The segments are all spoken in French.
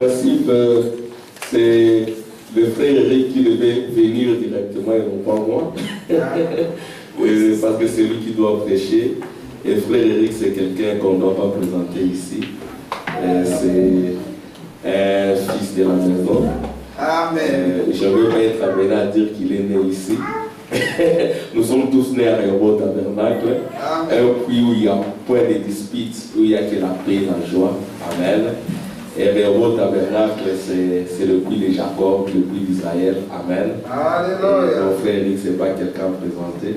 principe, c'est le frère Eric qui devait venir directement et non pas moi. Parce que c'est lui qui doit prêcher. Et le frère Eric, c'est quelqu'un qu'on ne doit pas présenter ici. C'est un fils de la maison. Amen. Je ne veux pas être amené à dire qu'il est né ici. Nous sommes tous nés à Rehoboth Tabernacle, un pays où il y a point de dispute, où il y a que la paix et la joie. Amen. Et Rehoboth Tabernacle, c'est le puits de Jacob, le puits d'Israël. Amen. Alléluia. Mon frère Eric, ce n'est pas quelqu'un présenté.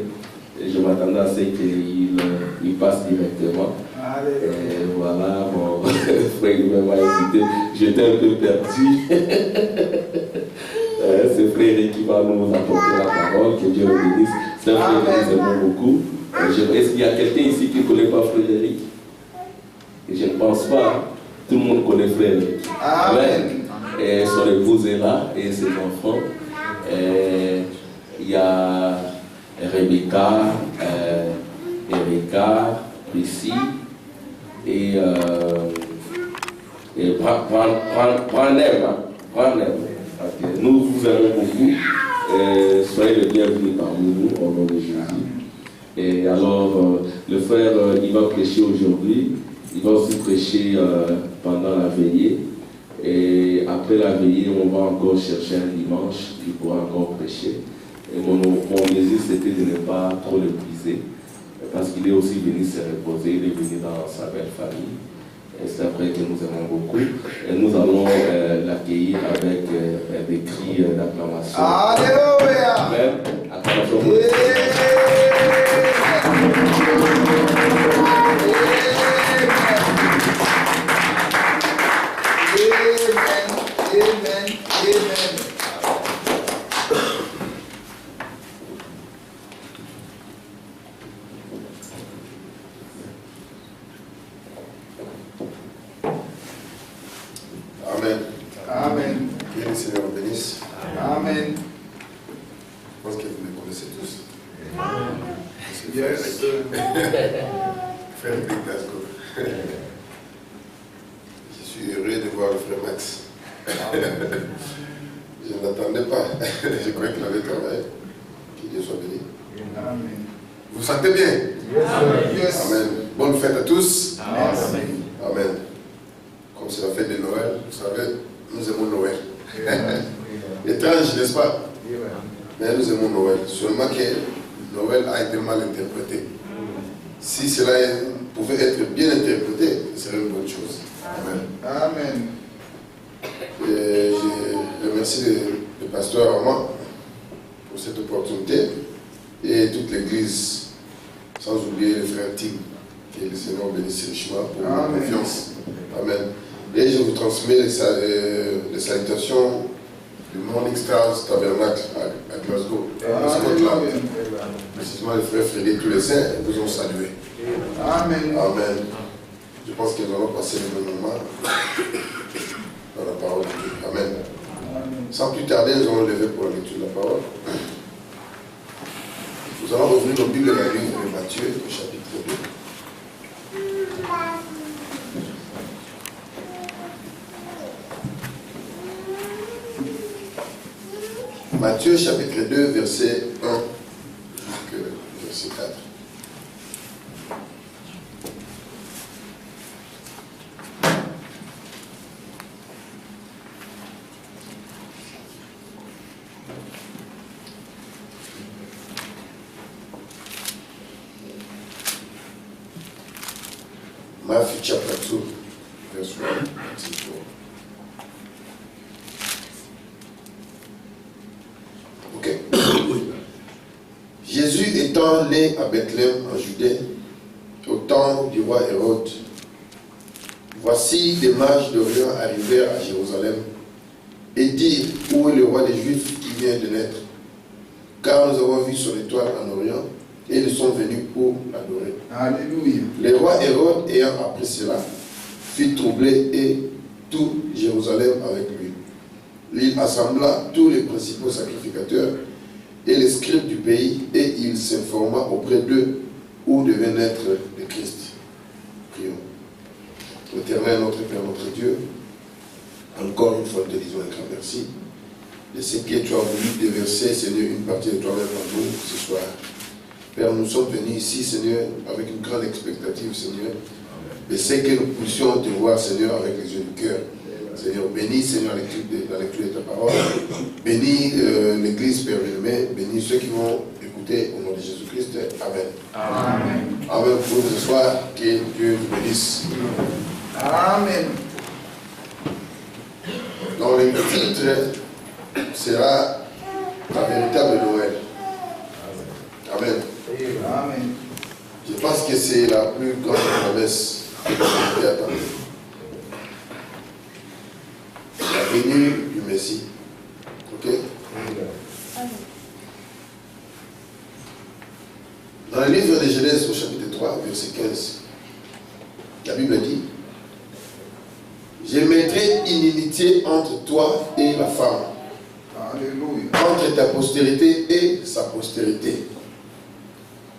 Et je m'attendais à ce qu'il passe directement. Et voilà, mon frère m'a invité. J'étais un peu perdu. C'est frère Eric qui va nous apporter la parole. Que Dieu le bénisse. C'est un frère Eric, je l'aime beaucoup. Est-ce qu'il y a quelqu'un ici qui ne connaît pas frère Eric? Et je ne pense pas. Tout le monde connaît frère Eric. Amen. Et son épouse est là et ses enfants. Il y a Rebecca, Erika, Lucie et Branem. Nous vous aimons beaucoup. Soyez le bienvenu parmi nous au nom de Jésus. Et alors, le frère, il va prêcher aujourd'hui. Il va aussi prêcher pendant la veillée. Et après la veillée, on va encore chercher un dimanche. Il pourra encore prêcher. Et mon désir, c'était de ne pas trop le briser. Parce qu'il est aussi venu se reposer. Il est venu dans sa belle famille. Et c'est après que nous aimons beaucoup. Et nous allons l'accueillir avec des cris d'acclamation. Alléluia. Amen. Acclamation. Amen. Amen. Que le Seigneur vous bénisse. Amen. Je pense que vous me connaissez tous. Yes. Frère Eric Glasgow. Je suis heureux de voir le frère Max. Je ne l'attendais pas. Je croyais qu'il avait travaillé. Que Dieu soit béni. Amen. Vous vous sentez bien? Yes. Amen. Bonne fête à tous. Amen. Amen. Comme c'est la fête de Noël, vous savez, nous aimons Noël. Étrange, n'est-ce pas? Mais nous aimons Noël. Seulement que Noël a été mal interprété. Si cela pouvait être bien interprété, ce serait une bonne chose. Amen. Amen. Et je remercie le pasteur Armand pour cette opportunité et toute l'église, sans oublier le frère Tim, que le Seigneur bénisse richement pour la confiance. Amen. Et je vous transmets les salutations du Morning Stars Tabernacle à Glasgow, au Scotland. Précisément, les frères Frédéric, tous les saints vous ont salué. Amen. Amen. Je pense que nous allons passer le bon moment dans la parole de Dieu. Amen. Sans plus tarder, nous allons lever pour la lecture de la parole. Nous allons revenir au Bible de la livre de Matthieu, au chapitre 2. Matthieu chapitre 2, verset 1 jusqu'au verset 4. Matthew chapter 2, verse 1 to 4. Ok. Jésus étant né à Bethléem en Judée, au temps du roi Hérode, voici des mages d'Orient arrivèrent à Jérusalem et dirent: où est le roi des Juifs qui vient de naître? Car nous avons vu son étoile en Orient et nous sommes venus pour l'adorer. Alléluia. Le roi Hérode, ayant appris cela, fut troublé et tout Jérusalem avec lui. Il assembla tous les principaux sacrificateurs et les scribes du pays et il s'informa auprès d'eux où devait naître le Christ. Prions. Éternel, notre Père, notre Dieu, Encore une fois, nous te disons un grand merci de ce que tu as voulu déverser, Seigneur, une partie de toi-même en nous ce soir. Père, nous sommes venus ici, Seigneur, avec une grande expectative, Seigneur, de ce que nous puissions te voir, Seigneur, avec les yeux du cœur. Seigneur, bénis, Seigneur, la lecture de ta parole. Bénis l'Église, Père bien-aimé. Bénis ceux qui vont écouter au nom de Jésus-Christ. Amen. Amen. Amen. Pour ce soir, que Dieu vous bénisse. Amen. Donc, le titre sera la véritable Noël. Amen. Amen. Je pense que c'est la plus grande promesse que l'humanité attendait. La venue du Messie. Ok? Dans le livre de Genèse au chapitre 3, verset 15, la Bible dit: je mettrai inimitié entre toi et la femme, Alléluia. entre ta postérité et sa postérité.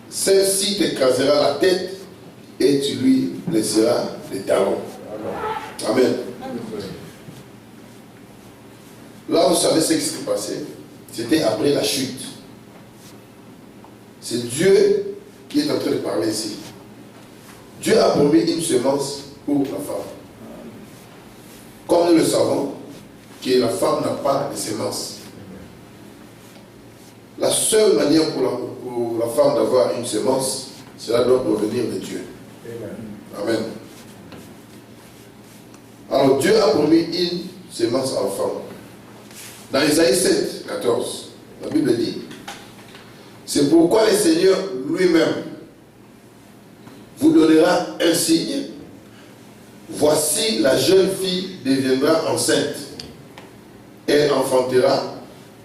Celle-ci t'écrasera la tête et tu lui blesseras les talons. Amen. Là, vous savez ce qui s'est passé. C'était après la chute. C'est Dieu qui est en train de parler ici. Dieu a promis une semence pour la femme. Comme nous le savons, que la femme n'a pas de semence. La seule manière pour la femme d'avoir une semence, cela doit provenir de Dieu. Amen. Alors Dieu a promis une semence à la femme. Dans Isaïe 7, 14, la Bible dit: c'est pourquoi le Seigneur lui-même vous donnera un signe. Voici, la jeune fille deviendra enceinte. Elle enfantera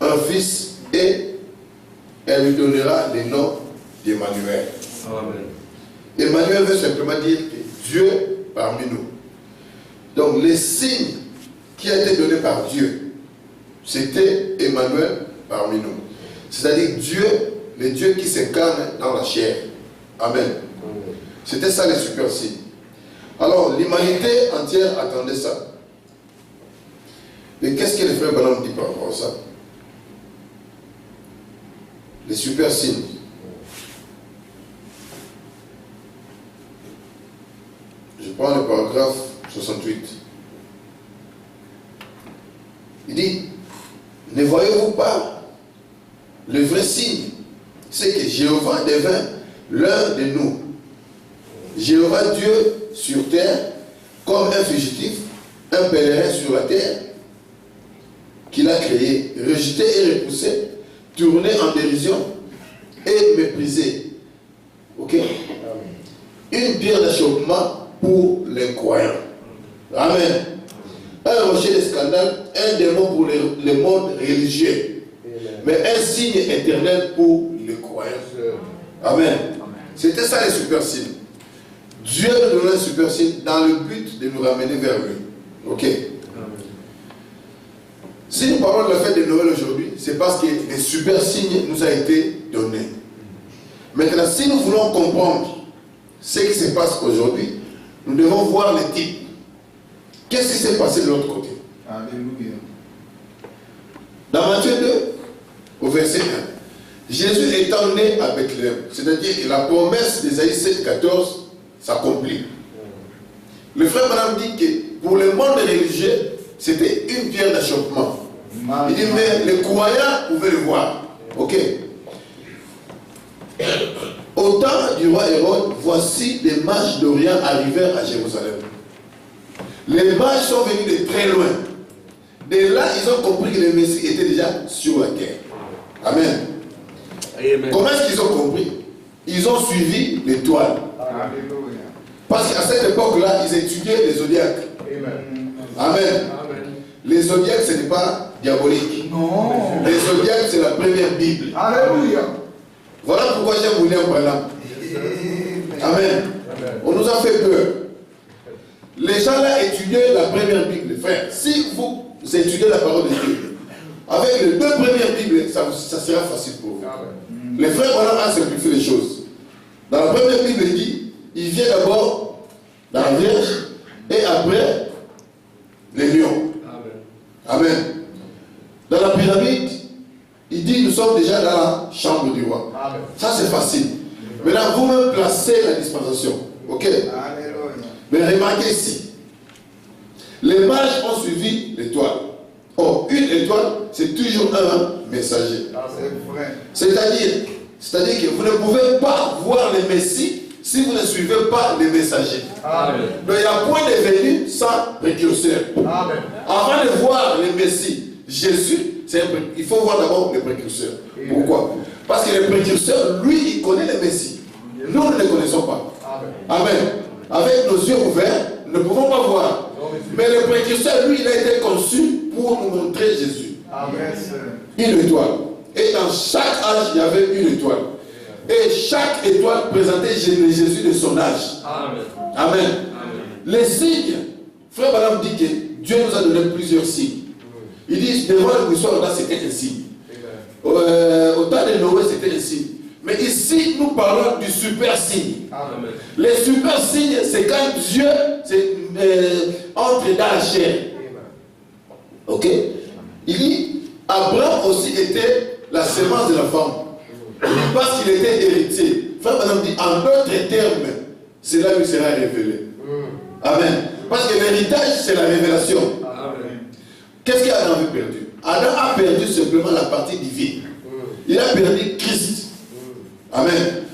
un fils et elle lui donnera le nom d'Emmanuel. Emmanuel veut simplement dire que Dieu parmi nous. Donc les signes qui a été donné par Dieu, c'était Emmanuel parmi nous. C'est-à-dire Dieu, le Dieu qui s'incarne dans la chair. Amen. C'était ça les super signes. Alors l'humanité entière attendait ça. Mais qu'est-ce que le frère Branham dit par rapport à ça? Les super signes. Je prends le paragraphe 68. Il dit: ne voyez-vous pas le vrai signe? C'est que Jéhovah devint l'un de nous. Jéhovah Dieu sur terre, comme un fugitif, un pèlerin sur la terre, qu'il a créé, rejeté et repoussé, tourné en dérision et méprisé. Ok? Une pierre d'achoppement pour les croyants. Amen. Un rocher de scandale, un démon pour le monde religieux. Mais un signe éternel pour les croyants. Amen. C'était ça les super signes. Dieu nous donne un super signe dans le but de nous ramener vers lui. Ok? Si nous parlons de la fête de Noël aujourd'hui, c'est parce que les super signes nous ont été donnés. Maintenant, si nous voulons comprendre ce qui se passe aujourd'hui, nous devons voir les types. Qu'est-ce qui s'est passé de l'autre côté? Alléluia. Dans Matthieu 2, au verset 1, Jésus étant né à Bethléem, c'est-à-dire que la promesse d'Ésaïe 7, 14 s'accomplit. Le frère Branham dit que pour le monde religieux, c'était une pierre d'achoppement. Il dit, mais les croyants pouvaient le voir. Ok. Au temps du roi Hérode, voici des mages d'Orient arrivèrent à Jérusalem. Les mages sont venus de très loin. De là, ils ont compris que le Messie était déjà sur la terre. Amen. Amen. Comment est-ce qu'ils ont compris? Ils ont suivi l'étoile. Alléluia. Parce qu'à cette époque-là, ils étudiaient les zodiaques. Amen. Amen. Les zodiaques, ce n'est pas diabolique. Non. Les zodiaques, c'est la première Bible. Alléluia. Voilà pourquoi j'aime William Branham. Amen. On nous a fait peur. Les gens là étudiaient la première Bible. Frère, si vous étudiez la parole de Dieu, avec les deux premières Bibles, ça sera facile pour vous. Les frères Branham ont simplifié les choses. Dans la première Bible, il dit, il vient d'abord dans la Vierge et après les lions. Amen. Dans la pyramide, il dit nous sommes déjà dans la chambre du roi. Amen. Ça c'est facile. Maintenant, vous me placez la dispensation. Ok? Alléluia. Mais remarquez ici. Les mages ont suivi l'étoile. Or, une étoile, c'est toujours un messager. C'est vrai. C'est-à-dire que vous ne pouvez pas voir le Messie si vous ne suivez pas les messagers. Amen. Donc, il n'y a point de venue sans précurseur. Amen. Avant de voir le Messie, Jésus, il faut voir d'abord le précurseur. Pourquoi? Parce que le précurseur, lui, il connaît le Messie. Nous, nous ne le connaissons pas. Amen. Amen. Avec nos yeux ouverts, nous ne pouvons pas voir. Mais le précurseur, lui, il a été conçu pour nous montrer Jésus. Amen. Une étoile. Et dans chaque âge, il y avait une étoile. Et chaque étoile présentait Jésus de son âge. Amen. Amen. Amen. Les signes, frère Madame dit que Dieu nous a donné plusieurs signes. Il dit, devant le buisson, c'était un signe. Au temps de Noé, c'était un signe. Mais ici, nous parlons du super signe. Amen. Les super signes, c'est quand Dieu entre dans la chair. Ok? Il dit, Abraham aussi était la semence de la femme. Parce qu'il était héritier. Frère Madame dit, en d'autres termes, cela lui sera révélé. Amen. Parce que l'héritage, c'est la révélation. Amen. Qu'est-ce qu'Adam avait perdu? Adam a perdu simplement la partie divine. Il a perdu Christ. Amen.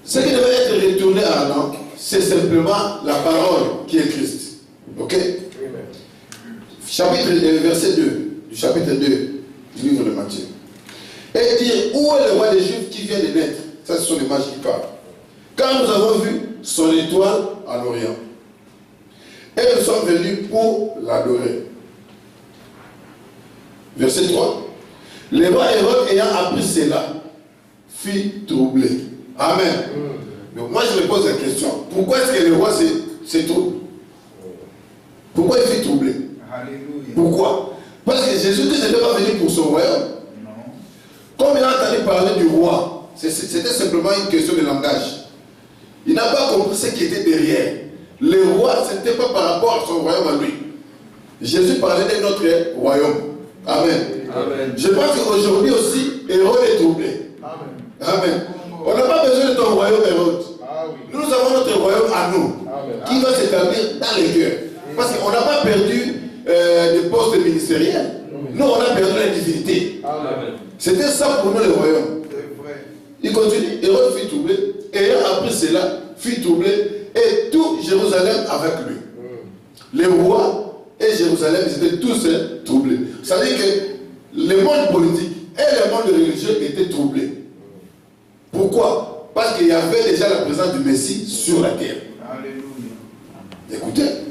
Ce qui devait être retourné à Adam, c'est simplement la parole qui est Christ. Ok? Verset 2, du chapitre 2 du livre de Matthieu. Et dire, où est le roi des Juifs qui vient de naître? Ça, ce sont les mages qui parlent. Car nous avons vu son étoile à l'Orient. Et nous sommes venus pour l'adorer. Verset 3. Le roi Hérode ayant appris cela, fut troublé. Amen. Donc moi je me pose la question, pourquoi est-ce que le roi s'est troublé? Pourquoi il fut troublé? Alléluia. Pourquoi? Parce que Jésus-Christ n'était pas venu pour son royaume. Non. Comme il a entendu parler du roi, c'était simplement une question de langage. Il n'a pas compris ce qui était derrière. Le roi, ce n'était pas par rapport à son royaume à lui. Jésus parlait de notre royaume. Amen. Amen. Je pense qu'aujourd'hui aussi, Hérode est troublé. Amen. Amen. On n'a pas besoin de ton royaume, Hérode. Ah oui. Nous avons notre royaume à nous, Amen. qui va s'établir dans les cœurs. Parce qu'on n'a pas perdu des postes ministériels. Nous, on a perdu la divinité. Amen. C'était ça pour nous, le royaume. C'est vrai. Il continue, Hérode fut troublé, et ayant appris cela, fut troublé, et tout Jérusalem avec lui. Les rois et Jérusalem, ils étaient tous troublés. Ça veut dire que le monde politique et le monde religieux étaient troublés. Pourquoi? Parce qu'il y avait déjà la présence du Messie sur la terre. Alléluia. Écoutez.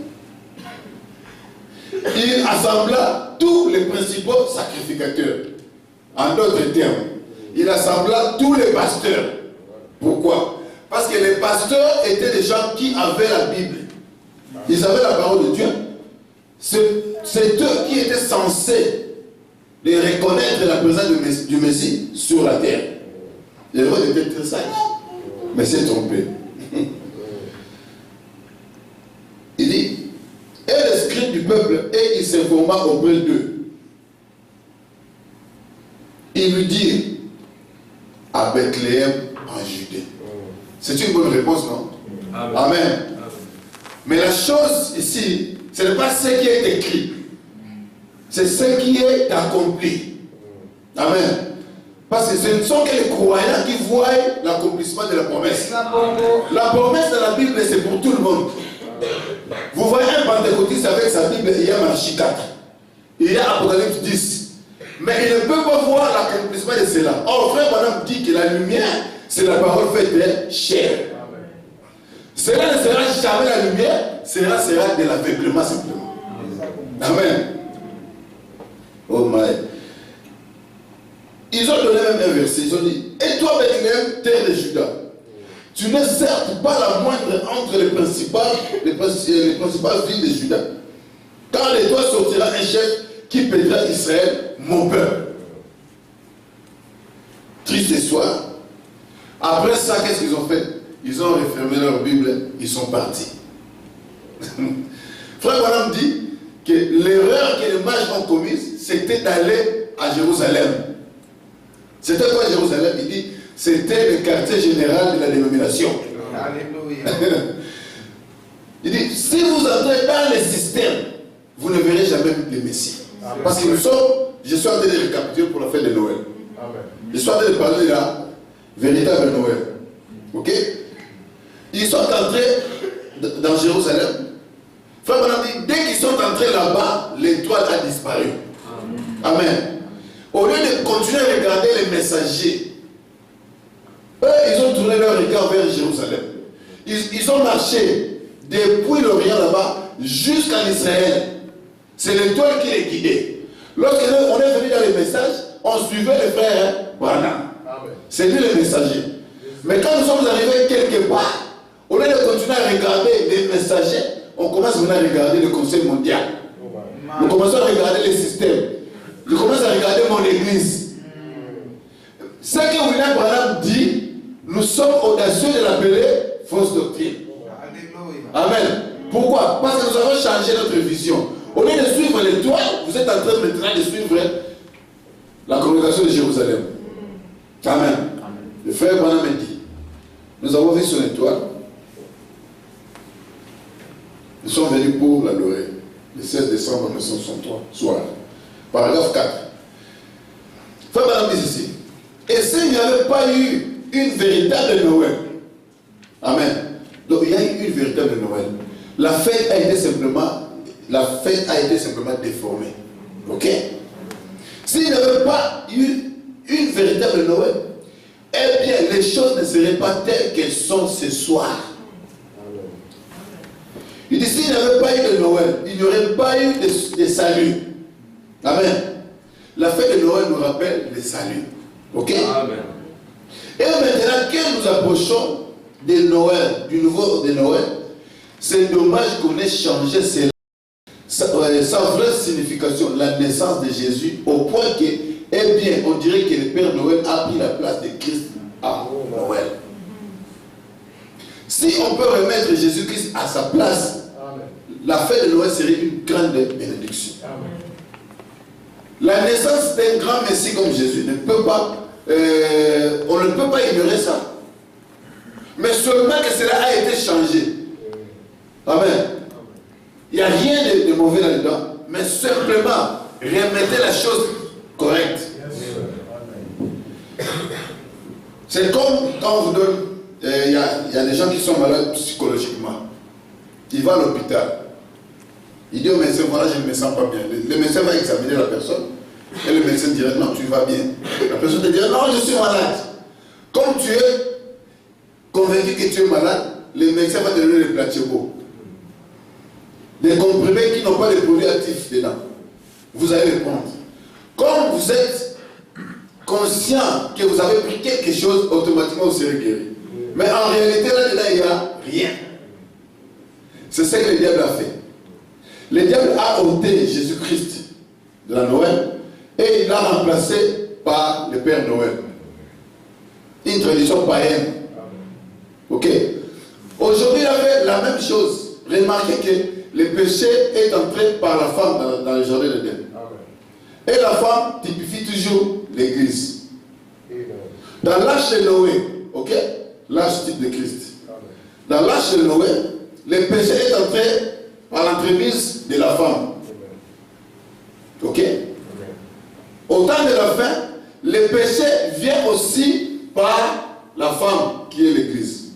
Il assembla tous les principaux sacrificateurs. En d'autres termes, il assembla tous les pasteurs. Pourquoi? Parce que les pasteurs étaient des gens qui avaient la Bible. Ils avaient la parole de Dieu. C'est eux qui étaient censés de reconnaître la présence du Messie sur la terre. Hérode était très sage, mais s'est trompé. Il dit, et les scribes du peuple, et il s'informa auprès d'eux. Il lui dit, à Bethléem en Judée. C'est une bonne réponse, non? Amen. Amen. Mais la chose ici, ce n'est pas ce qui est écrit, c'est ce qui est accompli. Amen. Parce que ce ne sont que les croyants qui voient l'accomplissement de la promesse. La promesse de la Bible, c'est pour tout le monde. Vous voyez un pentecôtiste avec sa Bible, il y a Malachie 4, il y a Apocalypse 10. Mais il ne peut pas voir l'accomplissement de cela. Or, frère Madame dit que la lumière, c'est la parole faite chair. Cela ne sera jamais la lumière, cela sera de l'aveuglement simplement. Amen. Oh my. Ils ont donné même un verset, ils ont dit, et toi Bethléem, terre de Juda, tu n'es certes pas la moindre entre les principales villes de Juda. Car de toi sortira un chef qui pèsera Israël, mon peuple. Triste soir. Après ça, qu'est-ce qu'ils ont fait? Ils ont refermé leur Bible, ils sont partis. Frère Branham dit que l'erreur que les mages commise, c'était d'aller à Jérusalem. C'était quoi Jérusalem? Il dit, c'était le quartier général de la dénomination. Alléluia. Il dit, si vous entrez dans les systèmes, vous ne verrez jamais le Messie. Parce que nous sommes, je suis en train de récapituler pour la fête de Noël. Je suis en train de parler de la véritable Noël. Ok? Ils sont entrés dans Jérusalem. Frère Branham dit, dès qu'ils sont entrés là-bas, l'étoile a disparu. Amen. Au lieu de continuer à regarder les messagers, eux, ils ont tourné leur regard vers Jérusalem. Ils ont marché depuis l'Orient là-bas jusqu'en Israël. C'est l'étoile qui les guidait. Lorsqu'on est venu dans les messages, on suivait le frère Branham. C'est lui le messager. Mais quand nous sommes arrivés quelque part, au lieu de continuer à regarder les messagers, on commence maintenant à regarder le Conseil mondial. Nous commençons à regarder les systèmes. Je commence à regarder mon église. Ce que William Branham dit, nous sommes audacieux de l'appeler fausse doctrine. Amen. Pourquoi? Parce que nous avons changé notre vision. Au lieu de suivre l'étoile, vous êtes en train maintenant de suivre la congrégation de Jérusalem. Amen. Le frère Branham me dit, nous avons vu son étoile. Nous sommes venus pour l'adorer. Le 16 décembre 1963, soir. Paragraphe 4. Frère Branham dit ceci. Et s'il n'y avait pas eu une véritable Noël, amen. Donc il y a eu une véritable Noël. La fête a été simplement déformée. Ok? S'il n'y avait pas eu une véritable Noël, eh bien les choses ne seraient pas telles qu'elles sont ce soir. Il dit, s'il n'y avait pas eu de Noël, il n'y aurait pas eu de salut. Amen. La fête de Noël nous rappelle le salut. Ok? Amen. Et maintenant, quand nous approchons de Noël, du nouveau de Noël, c'est dommage qu'on ait changé sa vraie signification, la naissance de Jésus, au point que, eh bien, on dirait que le Père Noël a pris la place de Christ à Noël. Si on peut remettre Jésus-Christ à sa place, la fête de Noël serait une grande bénédiction. La naissance d'un grand Messie comme Jésus ne peut pas, on ne peut pas ignorer ça. Mais seulement que cela a été changé. Amen. Il n'y a rien de mauvais là-dedans, mais simplement remettez la chose correcte. C'est comme quand on vous donne, il y a des gens qui sont malades psychologiquement. Il va à l'hôpital. Il dit au médecin, voilà, je ne me sens pas bien. Le médecin va examiner la personne. Et le médecin dirait, non, tu vas bien. La personne te dirait, non, je suis malade. Comme tu es convaincu que tu es malade, le médecin va te donner le placebo. Des comprimés qui n'ont pas de produits actifs dedans. Vous allez les prendre. Comme vous êtes conscient que vous avez pris quelque chose, automatiquement vous serez guéri. Mais en réalité, là-dedans, il n'y a rien. C'est ce que le diable a fait. Le diable a ôté Jésus-Christ de la Noël et il l'a remplacé par le Père Noël. Une tradition païenne. Ok? Aujourd'hui, il a fait la même chose. Remarquez que le péché est entré par la femme dans le jardin d'Éden. Et la femme typifie toujours l'Église. Dans l'âge de Noé, ok? L'âge type de Christ. Dans l'âge de Noé, le péché est entré par l'entremise de la femme. Ok? Au temps de la fin, le péché vient aussi par la femme qui est l'Église.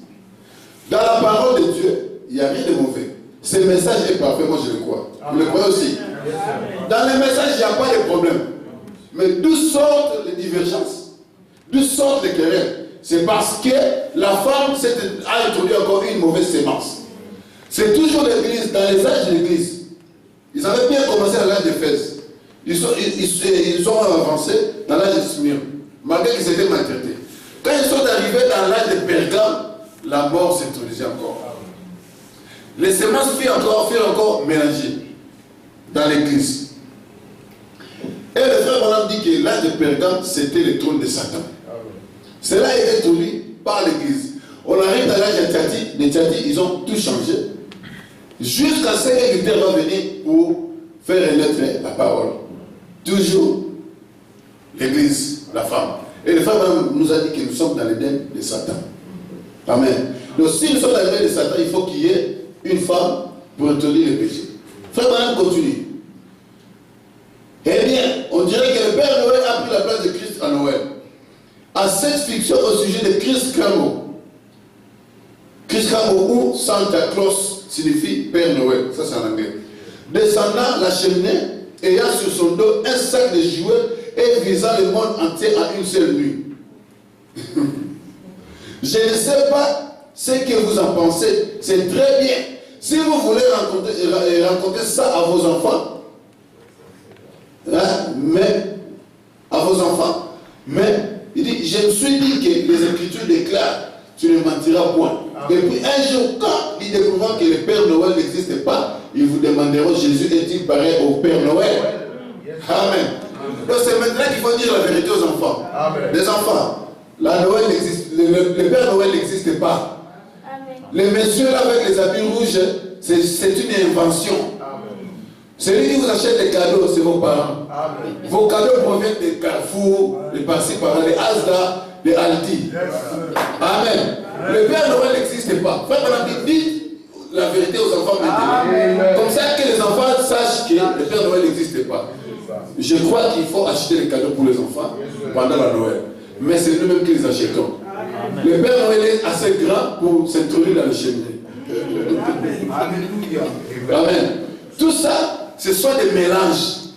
Dans la parole de Dieu, il n'y a rien de mauvais. Ce message est parfait, moi je le crois. Vous le croyez aussi? Dans les messages, il n'y a pas de problème. Mais d'où sortent les divergences? D'où sortent les querelles? C'est parce que la femme a introduit encore une mauvaise sémence. C'est toujours l'Église, dans les âges de l'Église. Ils avaient bien commencé à l'âge d'Éphèse. Ils sont avancés dans l'âge de Smyrne, malgré qu'ils étaient maltraités. Quand ils sont arrivés dans l'âge de Pergame, la mort s'introduisait encore. Les semences furent encore mélangées dans l'Église. Et le frère Branham dit que l'âge de Pergame, c'était le trône de Satan. Cela a été introduit par l'Église. On arrive dans l'âge de Thyatire. Les Thyatires, ils ont tout changé. Jusqu'à ce que Luther va venir pour faire renaître la parole. toujours l'église, la femme. Et le femme nous a dit que nous sommes dans l'Éden de Satan. Amen. Donc si nous sommes dans l'Éden de Satan, il faut qu'il y ait une femme pour interdire les péchés. Frère Branham continue. Eh bien, on dirait que le Père Noël a pris la place de Christ à Noël. À cette fiction au sujet de Christ Camo. Christ Camo ou Santa Claus signifie Père Noël. Ça c'est en anglais. Descendant la cheminée, ayant sur son dos un sac de jouets et visant le monde entier à une seule nuit. Je ne sais pas ce que vous en pensez. C'est très bien. Si vous voulez raconter ça à vos enfants, hein, mais à vos enfants, mais il dit, je me suis dit que les Écritures déclarent, tu ne mentiras point. Et puis un jour, quand ils découvriront que le Père Noël n'existe pas, ils vous demanderont, Jésus est-il pareil au Père Noël? Amen. Donc c'est maintenant qu'il faut dire la vérité aux enfants. Amen. Les enfants, la Noël n'existe, le Père Noël n'existe pas. Amen. Les messieurs là avec les habits rouges, c'est une invention. Amen. Celui qui vous achète des cadeaux, c'est vos parents. Amen. Vos cadeaux proviennent des Carrefour, des Parsi par des Asda, des Aldi. Yes. Amen. Le Père Noël n'existe pas. Frère Branham dit la vérité aux enfants maintenant. Comme ça que les enfants sachent que le Père Noël n'existe pas. Je crois qu'il faut acheter les cadeaux pour les enfants pendant la Noël. Mais c'est nous-mêmes qui les achetons. Le Père Noël est assez grand pour s'introduire dans le cheminée. Amen. Tout ça, ce sont des mélanges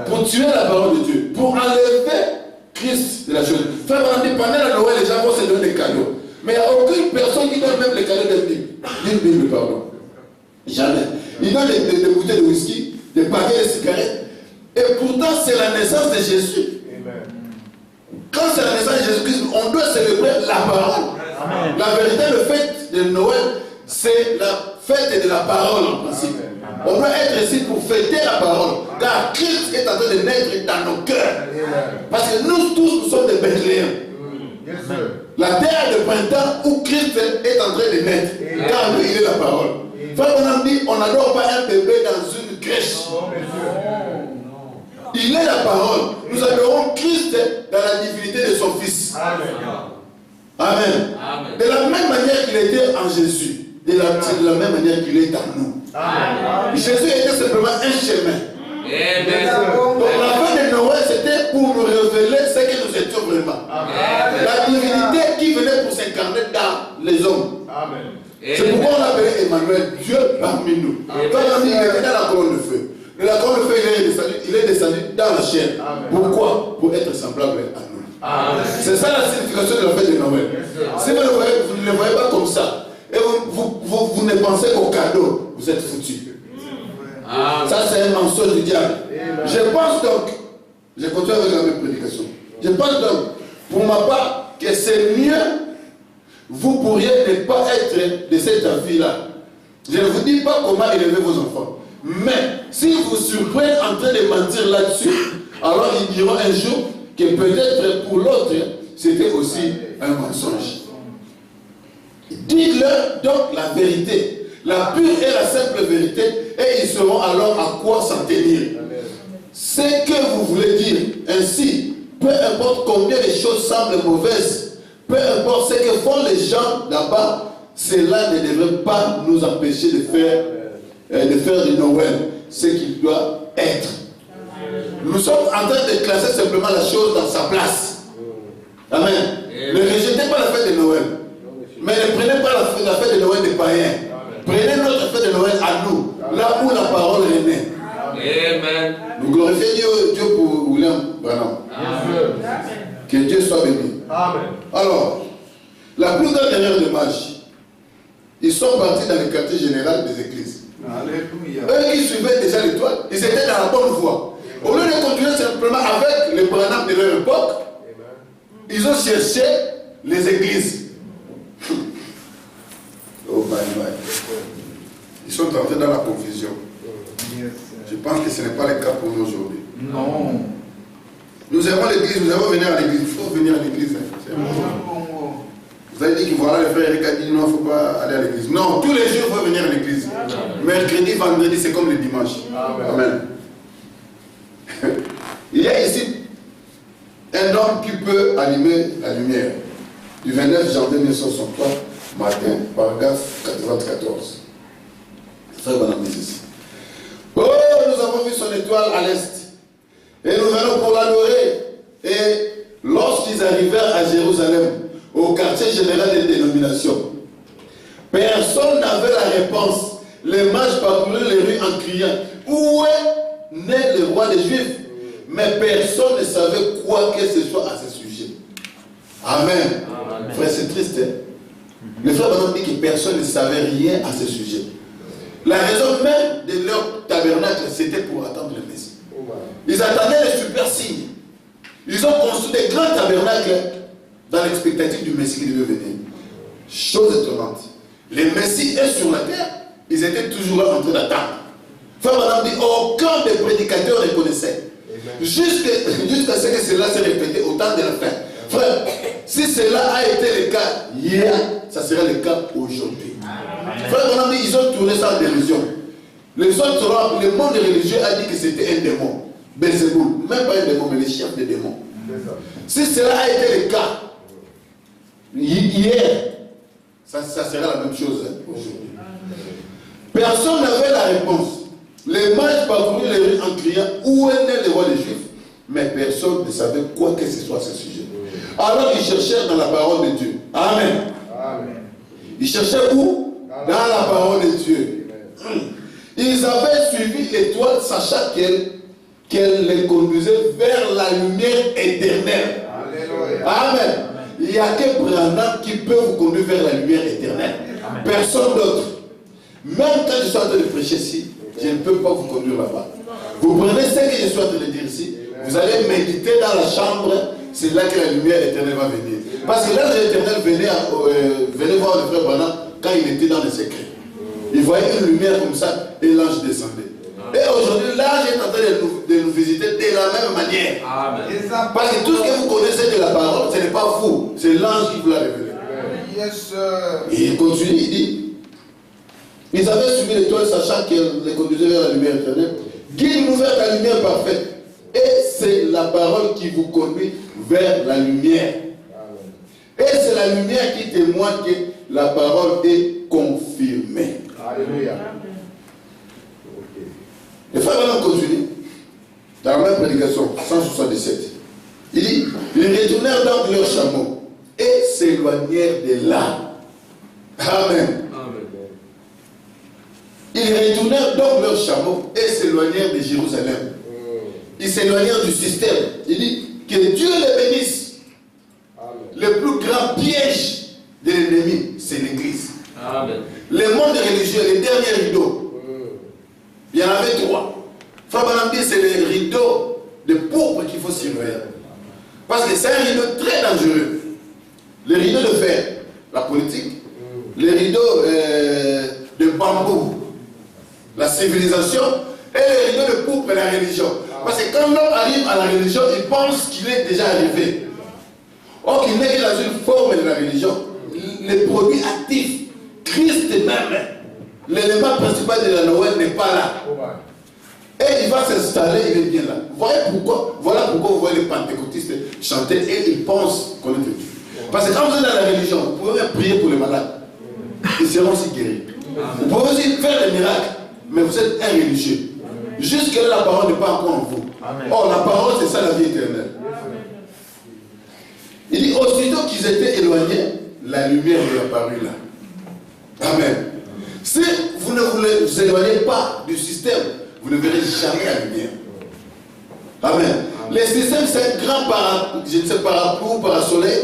pour tuer la parole de Dieu, pour enlever Christ de la chose. Frère, pendant la Noël, les gens vont se donner des cadeaux. Mais il n'y a aucune personne qui donne même les cadeaux d'une Bible, pardon. Jamais. Ils donnent des bouteilles de whisky, des paquets de cigarettes. Et pourtant, c'est la naissance de Jésus. Amen. Quand c'est la naissance de Jésus-Christ, on doit célébrer la parole. Amen. La vérité, le fête de Noël, c'est la fête de la parole en principe. Amen. On doit être ici pour fêter la parole. Car Christ est en train de naître dans nos cœurs. Amen. Parce que nous tous, nous sommes des Bethléem. Yes, la terre de printemps où Christ est en train de naître. Amen. Car lui, il est la parole. Frère, on a dit, on n'adore pas un bébé dans une crèche. Il est la parole. Nous adorons Christ dans la divinité de son Fils. Amen. Amen. Amen. De la même manière qu'il était en Jésus, de la même manière qu'il est en nous. Amen. Jésus était simplement un chemin. Amen. Donc la fin de Noël, c'était pour nous révéler ce que nous étions vraiment. Amen. La divinité qui venait pour s'incarner dans les hommes. Amen. C'est pourquoi on l'appelait Emmanuel, Dieu parmi nous. Quand on dit qu'il était dans la colonne de feu. Mais la colonne de feu, il est descendu dans la chair. Amen. Pourquoi? Pour être semblable à nous. C'est ça la signification de la fête de Noël. Si vous ne le voyez pas comme ça, et vous ne pensez qu'au cadeau, vous êtes foutus. Ça, c'est un mensonge du diable. Je pense donc, je continue avec la même prédication. Je pense donc, pour ma part, que c'est mieux, vous pourriez ne pas être de cette vie-là. Je ne vous dis pas comment élever vos enfants. Mais si vous surprenez en train de mentir là-dessus, alors ils diront un jour que peut-être pour l'autre, c'était aussi un mensonge. Dites-leur donc la vérité, la pure et la simple vérité, et ils sauront alors à quoi s'en tenir. Ce que vous voulez dire ainsi, peu importe combien les choses semblent mauvaises, peu importe ce que font les gens là-bas, cela ne devrait pas nous empêcher de faire de Noël ce qu'il doit être. Nous sommes en train de classer simplement la chose dans sa place. Amen. Ne rejetez pas la fête de Noël. Mais ne prenez pas la fête de Noël des païens. Prenez notre fête de Noël à nous, là où la parole est née. Amen. Nous glorifions Dieu pour William Branham. Que Dieu soit béni. Amen. Alors, la plus grande erreur de magie, ils sont partis dans le quartier général des églises. Alléluia. Eux qui suivaient déjà l'étoile, ils étaient dans la bonne voie. Au lieu de continuer simplement avec les Branham de leur époque, ils ont cherché les églises. Oh bye bye. Ils sont entrés dans la confusion. Je pense que ce n'est pas le cas pour nous aujourd'hui. Non. Nous avons l'église, nous allons venir à l'église. Il faut venir à l'église. Vous avez dit que voilà, le frère Eric a dit non, il ne faut pas aller à l'église. Non, tous les jours, il faut venir à l'église. Mercredi, vendredi, c'est comme le dimanche. Amen. Il y a ici un homme qui peut allumer la lumière. Du 29 janvier 1963, matin, paragraphe 94. Frère Bonhomme ici. Oh, nous avons vu son étoile à l'est. Et nous venons pour l'adorer. Et lorsqu'ils arrivèrent à Jérusalem, au quartier général des dénominations, personne n'avait la réponse. Les mages parcouraient les rues en criant, où est né le roi des Juifs? Mais personne ne savait quoi que ce soit à ce sujet. Amen. Amen. Frère, c'est triste. Hein? Le frère Bonhomme dit que personne ne savait rien à ce sujet. La raison même de leur tabernacle, c'était pour attendre le Messie. Ils attendaient les super signes. Ils ont construit des grands tabernacles dans l'expectative du Messie qui devait venir. Chose étonnante. Le Messie est sur la terre. Ils étaient toujours là en train d'attendre. Frère Bonhomme dit, aucun des prédicateurs ne connaissait. Jusqu'à ce que cela s'est répété au temps de la fin. Frère, si cela a été le cas hier, ça sera le cas aujourd'hui. Frère Bonhomme dit, ils ont tourné ça en dérision. Les autres, le monde religieux a dit que c'était un démon. Belzéboul, même pas un démon, mais le chef des démons. Si cela a été le cas hier, ça sera la même chose aujourd'hui. Personne n'avait la réponse. Les mages parcouraient les rues en criant où est né le roi des Juifs, mais personne ne savait quoi que ce soit à ce sujet. Alors ils cherchèrent dans la parole de Dieu. Amen. Amen. Ils cherchaient où? Dans la parole de Dieu. Ils avaient suivi l'étoile, sachant qu'elle les conduisait vers la lumière éternelle. Alléluia. Amen. Il n'y a que Branham qui peut vous conduire vers la lumière éternelle. Amen. Personne d'autre. Même quand je suis en train de prêcher ici, je ne peux pas vous conduire là-bas. Vous prenez ce que je suis en train de dire ici, vous allez méditer dans la chambre, c'est là que la lumière éternelle va venir. Parce que l'ange éternel venait voir le frère Branham quand il était dans le secret. Il voyait une lumière comme ça et l'ange descendait. Et aujourd'hui, l'ange est en train de nous visiter de la même manière. Amen. Parce que tout ce que vous connaissez de la parole, ce n'est pas vous, c'est l'ange qui vous l'a révélé. Yes, et il continue, il dit, ils avaient suivi l'étoile sachant qu'elle les conduisait vers la lumière éternelle. Guide-nous vers la lumière parfaite. Et c'est la parole qui vous conduit vers la lumière. Et c'est la lumière qui témoigne que la parole est confirmée. Alléluia. Le frère Branham continue dans la même prédication, 177. Il dit, ils retournèrent dans leur chameau et s'éloignèrent de là. Amen. Ils retournèrent donc leur chameau et s'éloignèrent de Jérusalem. Ils s'éloignèrent du système. Il dit que Dieu les bénisse. Amen. Le plus grand piège de l'ennemi, c'est l'Église. Amen. Le monde religieux, les derniers rideaux, il y en avait 3. Frère Branham dit c'est les rideaux de pourpre qu'il faut surveiller. Parce que c'est un rideau très dangereux. Les rideaux de fer, la politique. Les rideaux de bambou, la civilisation. Et les rideaux de pourpre, la religion. Parce que quand l'homme arrive à la religion, il pense qu'il est déjà arrivé. Or qu'il n'est que dans une forme de la religion. Les produits actifs, Christ même, l'élément principal de la Noël n'est pas là. Et il va s'installer, il est bien là. Voilà pourquoi vous voyez les pentecôtistes chanter et ils pensent connaître Dieu. Parce que quand vous êtes dans la religion, vous pouvez même prier pour les malades. Ils seront aussi guéris. Vous pouvez aussi faire des miracles, mais vous êtes un religieux. Jusque-là, la parole n'est pas encore en vous. Amen. Or, la parole, c'est ça la vie éternelle. Amen. Il dit, aussitôt qu'ils étaient éloignés, la lumière lui apparut là. Amen. Si vous ne vous éloignez pas du système, vous ne verrez jamais la lumière. Amen. Le système, c'est un grand parapluie ou parasoleil,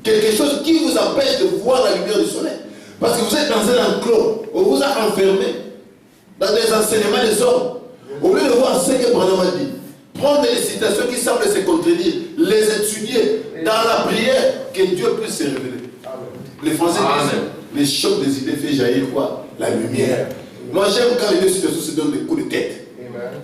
quelque chose qui vous empêche de voir la lumière du soleil. Parce que vous êtes dans un enclos, on vous a enfermé dans des enseignements des hommes. Au lieu de voir ce que Branham a dit, prendre les citations qui semblent se contredire, les étudier dans la prière, que Dieu puisse se révéler. Les Français disent, les chocs des idées fait jaillir quoi? La lumière. Moi j'aime quand les deux situations se donnent des coups de tête.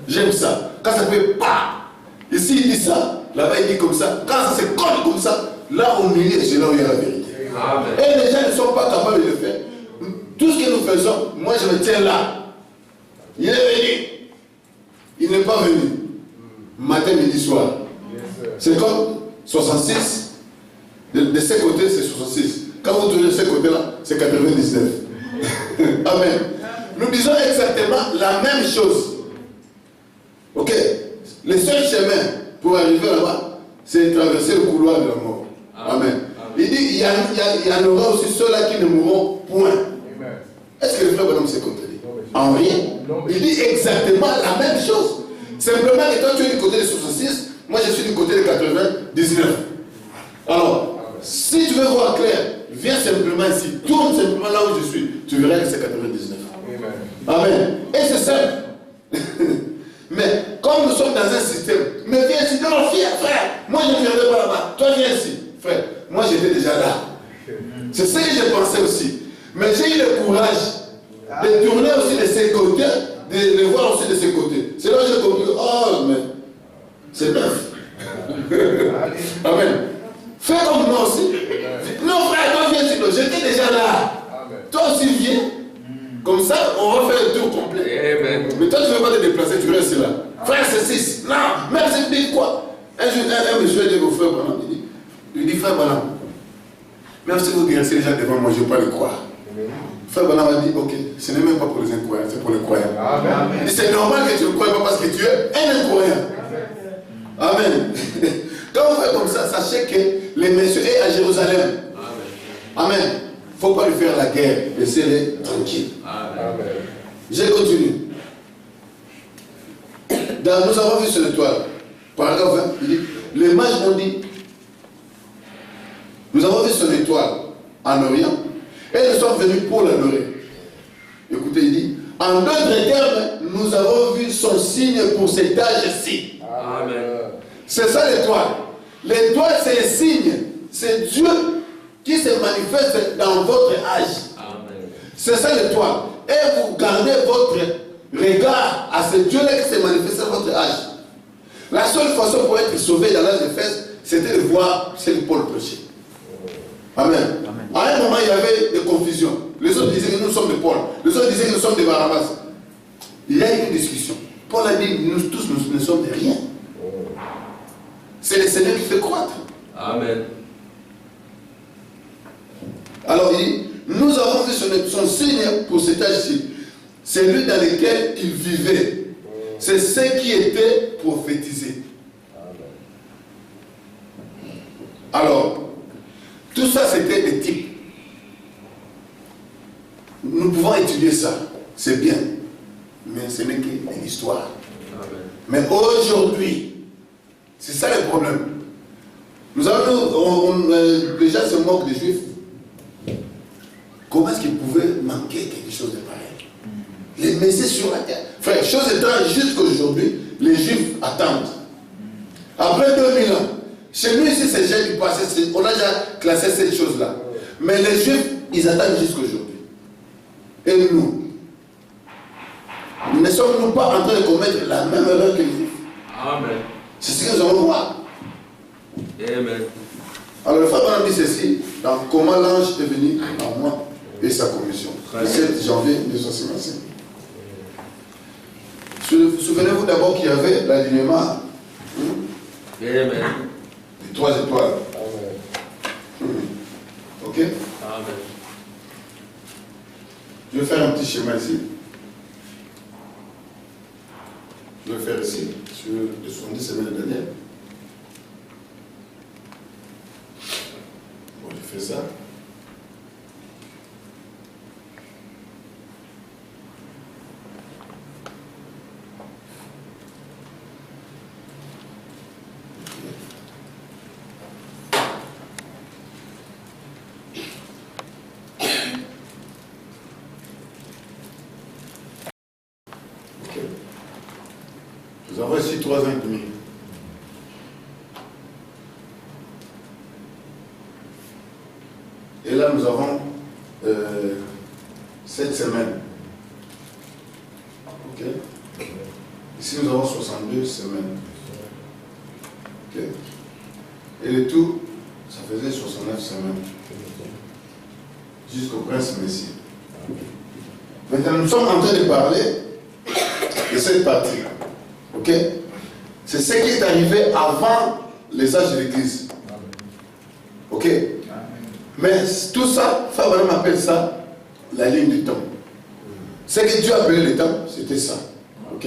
J'aime ça. Quand ça fait pas. Ici il dit ça, là-bas il dit comme ça. Quand ça se colle comme ça, là au milieu, c'est là où il y a la vérité. Amen. Et les gens ne sont pas capables de le faire. Tout ce que nous faisons, moi je me tiens là. Il est venu. Il n'est pas venu. Matin, matin, midi, soir. C'est comme 66. De ces côtés, c'est 66. Quand vous tournez de ce côté-là, c'est 99. Amen. Nous disons exactement la même chose. Ok? Le seul chemin pour arriver là-bas, c'est traverser le couloir de la mort. Amen. Il dit, il y en aura aussi ceux-là qui ne mourront point. Est-ce que le frère Bonhomme s'est contredit? En rien. Il dit exactement la même chose. Simplement que toi tu es du côté de 66, moi je suis du côté de 99. Alors, si tu veux voir clair, viens simplement ici, tourne simplement là où je suis, tu verras que c'est 99. Amen. Et c'est simple. Mais comme nous sommes dans un système, mais viens ici, non, frère, moi je ne viendrai pas là-bas, toi viens ici, frère, moi j'étais déjà là. C'est ce que j'ai pensé aussi. Mais j'ai eu le courage de tourner aussi de ces côtés, de les voir aussi de ces côtés. C'est là que j'ai compris, oh, mais c'est neuf. Amen. Fais comme moi aussi. Non, frère, toi viens ici, j'étais déjà là. Toi aussi viens. Comme ça, on va faire le tour complet. Amen. Mais toi, tu ne veux pas te déplacer, tu restes là. Frère, c'est 6. Non, même si tu dis quoi? Un monsieur dit au frère Branham, il dit, frère Branham, même si vous dressez les gens devant moi, je ne veux pas le croire. Frère Branham a dit, ok, ce n'est même pas pour les incroyants, c'est pour les croyants. C'est normal que tu ne crois pas parce que tu es un incroyant. Amen. Quand on fait comme ça, sachez que les messieurs est à Jérusalem. Amen. Il ne faut pas lui faire la guerre, laissez-les tranquilles. Je continue. Nous avons vu sur l'étoile, paragraphe 20, il dit, les mages ont dit, nous avons vu son étoile en Orient, et nous sommes venus pour l'adorer. Écoutez, il dit, en d'autres termes, nous avons vu son signe pour cet âge-ci. C'est ça l'étoile. L'étoile, c'est le signe. C'est Dieu qui se manifeste dans votre âge. C'est ça l'étoile. Et vous gardez votre regard à ce Dieu-là qui se manifeste dans votre âge. La seule façon pour être sauvé dans l'âge d'Éphèse, c'était de voir Saint Paul prêcher. Amen. À un moment, il y avait des confusions. Les autres disaient que nous sommes de Paul. Les autres disaient que nous sommes de Barabbas. Il y a eu une discussion. Paul a dit, nous tous, nous ne sommes de rien. C'est le Seigneur qui fait croître. Amen. Alors il dit, nous avons vu son signe pour cet âge-ci. C'est lui dans lequel il vivait. C'est ce qui était prophétisé. Alors, tout ça c'était des types. Nous pouvons étudier ça. C'est bien. Mais ce n'est qu'une histoire. Mais aujourd'hui, c'est ça le problème. Nous avons, les gens se moquent des Juifs. Comment est-ce qu'ils pouvaient manquer quelque chose de pareil? Les messieurs sur la terre. Frère, chose étrange, jusqu'aujourd'hui, les Juifs attendent. Après 2000 ans, chez nous ici, c'est déjà du passé, on a déjà classé cette chose-là. Mais les Juifs, ils attendent jusqu'aujourd'hui. Et nous ne sommes-nous pas en train de commettre la même erreur que les Juifs? Amen. C'est ce que nous allons voir. Amen. Alors le frère Branham dit ceci, dans comment l'ange est venu en moi et sa commission. Le 7 janvier 1955. Souvenez-vous d'abord qu'il y avait l'alignement des 3 étoiles. Amen. Ok? Amen. Je vais faire un petit schéma ici. Je vais faire ici, sur les 70 semaines de Daniel. Bon, je fais ça. Nous avons ici 3 ans et demi. Et là, nous avons 7 semaines. Ok. Ici, nous avons 62 semaines. Ok. Et le tout, ça faisait 69 semaines. Jusqu'au prince Messie. Maintenant, nous sommes en train de parler de cette partie. Ok? C'est ce qui est arrivé avant les âges de l'Église. Ok? Mais tout ça, Frère Branham appelle ça la ligne du temps. Ce que Dieu appelait le temps, c'était ça. Ok?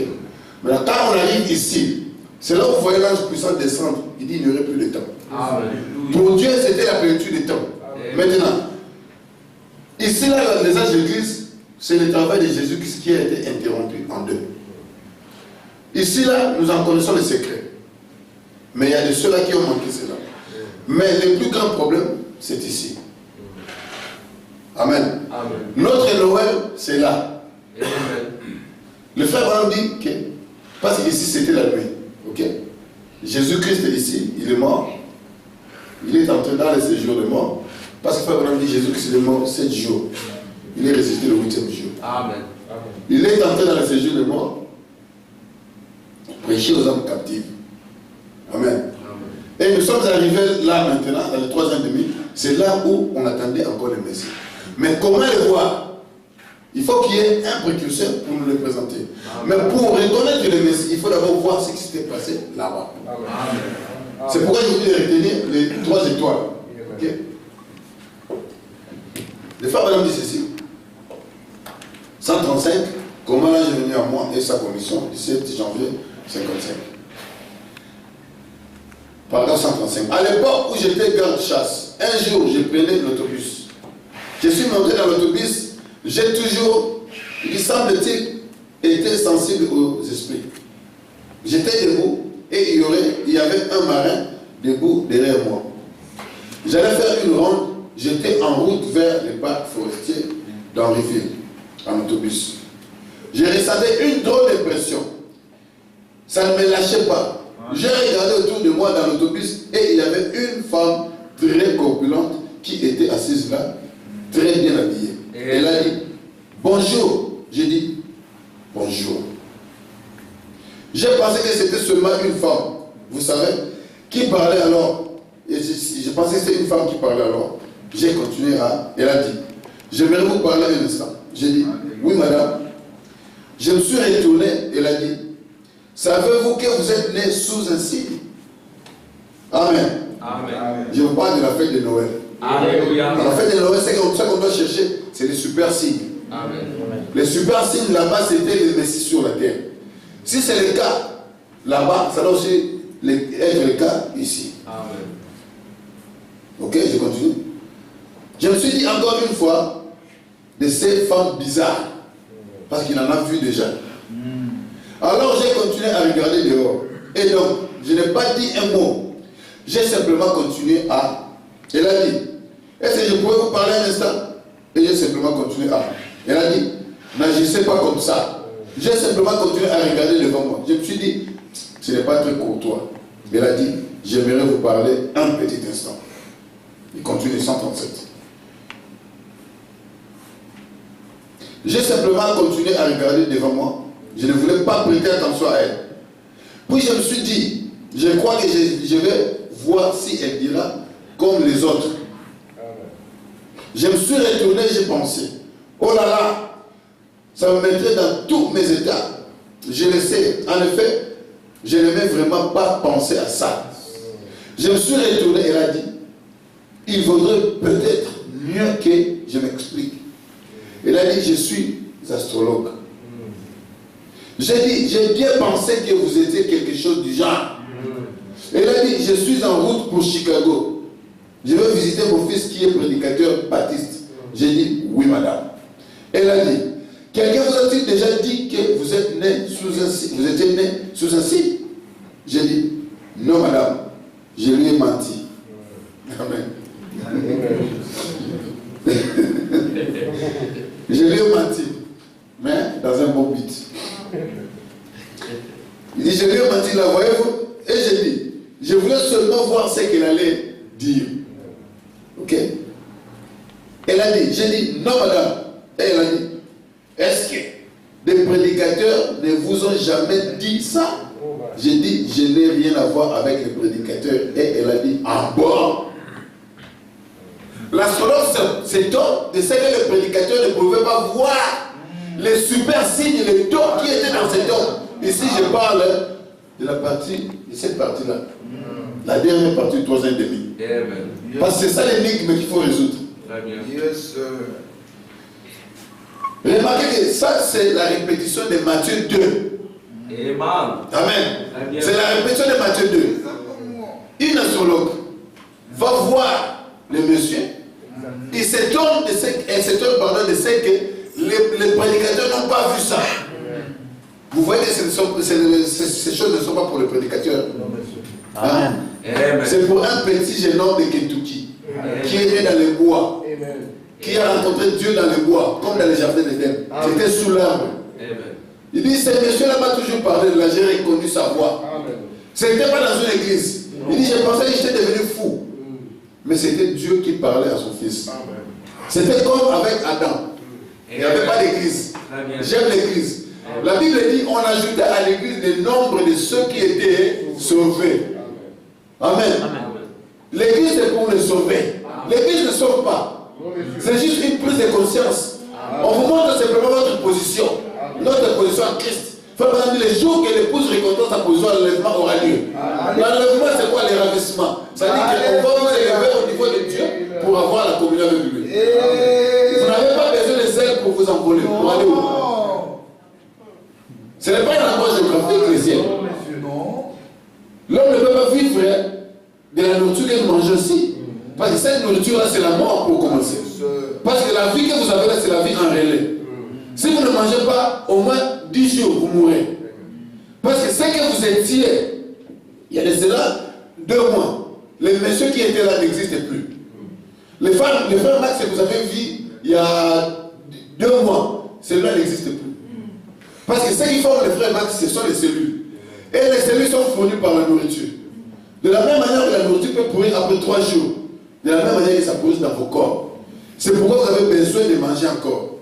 Maintenant, quand on arrive ici, c'est là où vous voyez l'ange puissant descendre. Il dit il n'y aurait plus de temps. Amen. Pour Dieu, c'était la plénitude du temps. Maintenant, ici, là, les âges de l'Église, c'est le travail de Jésus qui a été interrompu en deux. Ici, là, nous en connaissons les secrets. Mais il y a de ceux-là qui ont manqué cela. Mais le plus grand problème, c'est ici. Amen. Amen. Notre Noël, c'est là. Amen. Le frère Branham dit que, parce qu'ici, c'était la nuit. Ok? Jésus-Christ est ici, il est mort. Il est entré dans les 7 jours de mort. Parce que le frère Branham dit Jésus-Christ est mort 7 jours. Il est ressuscité le 8e jour. Amen. Il est entré dans les 7 jours de mort. Prêcher aux âmes captives. Amen. Et nous sommes arrivés là maintenant, dans le 3e demi. C'est là où on attendait encore le Messie. Mais comment le voir? Il faut qu'il y ait un précurseur pour nous le présenter. Mais pour reconnaître le Messie, il faut d'abord voir ce qui s'était passé là-bas. C'est pourquoi je voulais retenir les 3 étoiles. Ok? Le frère Branham dit ceci. 135, comment l'ange est venu à moi et sa commission, 17 janvier 55. Paragraphe 135. À l'époque où j'étais garde-chasse, un jour je prenais l'autobus. Je suis monté dans l'autobus, j'ai toujours, il semble-t-il, été sensible aux esprits. J'étais debout et il y avait un marin debout derrière moi. J'allais faire une ronde, j'étais en route vers les parcs forestiers d'Henryville, en autobus. J'ai ressenti une drôle d'impression. Ça ne me lâchait pas. J'ai regardé autour de moi dans l'autobus et il y avait une femme très corpulente qui était assise là, très bien habillée. Elle a dit bonjour. J'ai dit bonjour. J'ai pensé que c'était seulement une femme, vous savez, qui parlait alors. Et je pensais que c'était une femme qui parlait alors. J'ai continué à. Elle a dit j'aimerais vous parler un instant. J'ai dit oui madame. Je me suis retourné. Elle a dit savez-vous que vous êtes né sous un signe? Amen. Amen. Je vous parle de la fête de Noël. Alléluia. La fête de Noël, c'est ça qu'on doit chercher, c'est les super signes. Amen. Les super signes là-bas, c'était les messies sur la terre. Si c'est le cas là-bas, ça doit aussi être le cas ici. Amen. Ok, je continue. Je me suis dit encore une fois de ces femmes bizarres, parce qu'il en a vu déjà. Alors j'ai continué à regarder dehors. Et donc, je n'ai pas dit un mot. J'ai simplement continué à. Elle a dit, est-ce que je pouvais vous parler un instant? Et j'ai simplement continué à. Elle a dit, n'agissez pas comme ça. J'ai simplement continué à regarder devant moi. Je me suis dit, ce n'est pas très courtois. Elle a dit, j'aimerais vous parler un petit instant. Il continue 137. J'ai simplement continué à regarder devant moi. Je ne voulais pas prêter attention à elle. Puis je me suis dit, je crois que je vais voir si elle dira comme les autres. Je me suis retourné, j'ai pensé, oh là là, ça me mettrait dans tous mes états. Je le sais. En effet, je n'aimais vraiment pas penser à ça. Je me suis retourné, elle a dit, il vaudrait peut-être mieux que je m'explique. Elle a dit, je suis astrologue. J'ai bien pensé que vous étiez quelque chose du genre. Elle a dit, je suis en route pour Chicago. Je veux visiter mon fils qui est prédicateur baptiste. J'ai dit, oui madame. Elle a dit, quelqu'un vous a-t-il déjà dit que vous êtes né sous un signe? Vous étiez né sous un signe? J'ai dit, non madame. Je lui ai menti. Amen. Je lui ai menti. Mais dans un bon but. Il dit, je lui ai menti là, voyez-vous? Et j'ai dit, je voulais seulement voir ce qu'elle allait dire. Ok? Elle a dit, j'ai dit, non madame. Et elle a dit, est-ce que des prédicateurs ne vous ont jamais dit ça? J'ai dit, je n'ai rien à voir avec les prédicateurs. Et elle a dit, ah bon? L'astrologue s'étonne de ce que les prédicateurs ne pouvaient pas voir les super signes, les dons qui étaient dans cet homme. Ici, je parle de la partie, de cette partie-là. La dernière partie, 3 ans et demi. Parce que c'est ça l'énigme qu'il faut résoudre. Très bien. Yes, sir. Remarquez que ça, c'est la répétition de Matthieu 2. Amen. Amen. C'est la répétition de Matthieu 2. Une astrologue va voir le monsieur. Il s'étonne de ce que les prédicateurs n'ont pas vu ça. Vous voyez que ces choses ne sont pas pour les prédicateurs. Hein? C'est pour un petit jeune homme de Kentucky qui est né dans les bois, qui a rencontré Dieu dans les bois, comme dans les jardins d'Éden. C'était sous l'arbre. Il dit, ce monsieur-là m'a toujours parlé de la, j'ai reconnu sa voix. Ce n'était pas dans une église. Il dit, je pensais que j'étais devenu fou. Mais c'était Dieu qui parlait à son fils. C'était comme avec Adam. Il n'y avait pas d'église. J'aime l'église. La Bible dit, on ajoutait à l'église le nombre de ceux qui étaient sauvés. Amen. L'église est pour les sauver. L'église ne sauve pas. C'est juste une prise de conscience. On vous montre simplement votre position. Notre position en Christ. Les jours que l'épouse rencontre sa position, l'enlèvement aura lieu. L'enlèvement, c'est quoi? Le ravissement. C'est-à-dire qu'on va vous élever au niveau de Dieu pour avoir la communion avec lui. Vous n'avez pas besoin de zèle pour vous envoler. Pour aller où? Ce n'est pas une approche géographique chrétienne. L'homme ne peut pas vivre de la nourriture qu'il mange aussi. Parce que cette nourriture-là, c'est la mort pour commencer. Parce que la vie que vous avez là, c'est la vie en relais. Si vous ne mangez pas au moins 10 jours, vous mourrez. Parce que ce que vous étiez, il y a de cela 2 mois. Les messieurs qui étaient là n'existent plus. Les frères Max que vous avez vus il y a 2 mois, ceux-là n'existent plus. Parce que ce qui forment les frères Max, ce sont les cellules. Et les cellules sont fournies par la nourriture. De la même manière que la nourriture peut pourrir après 3 jours, de la même manière que ça pourrit dans vos corps. C'est pourquoi vous avez besoin de manger encore.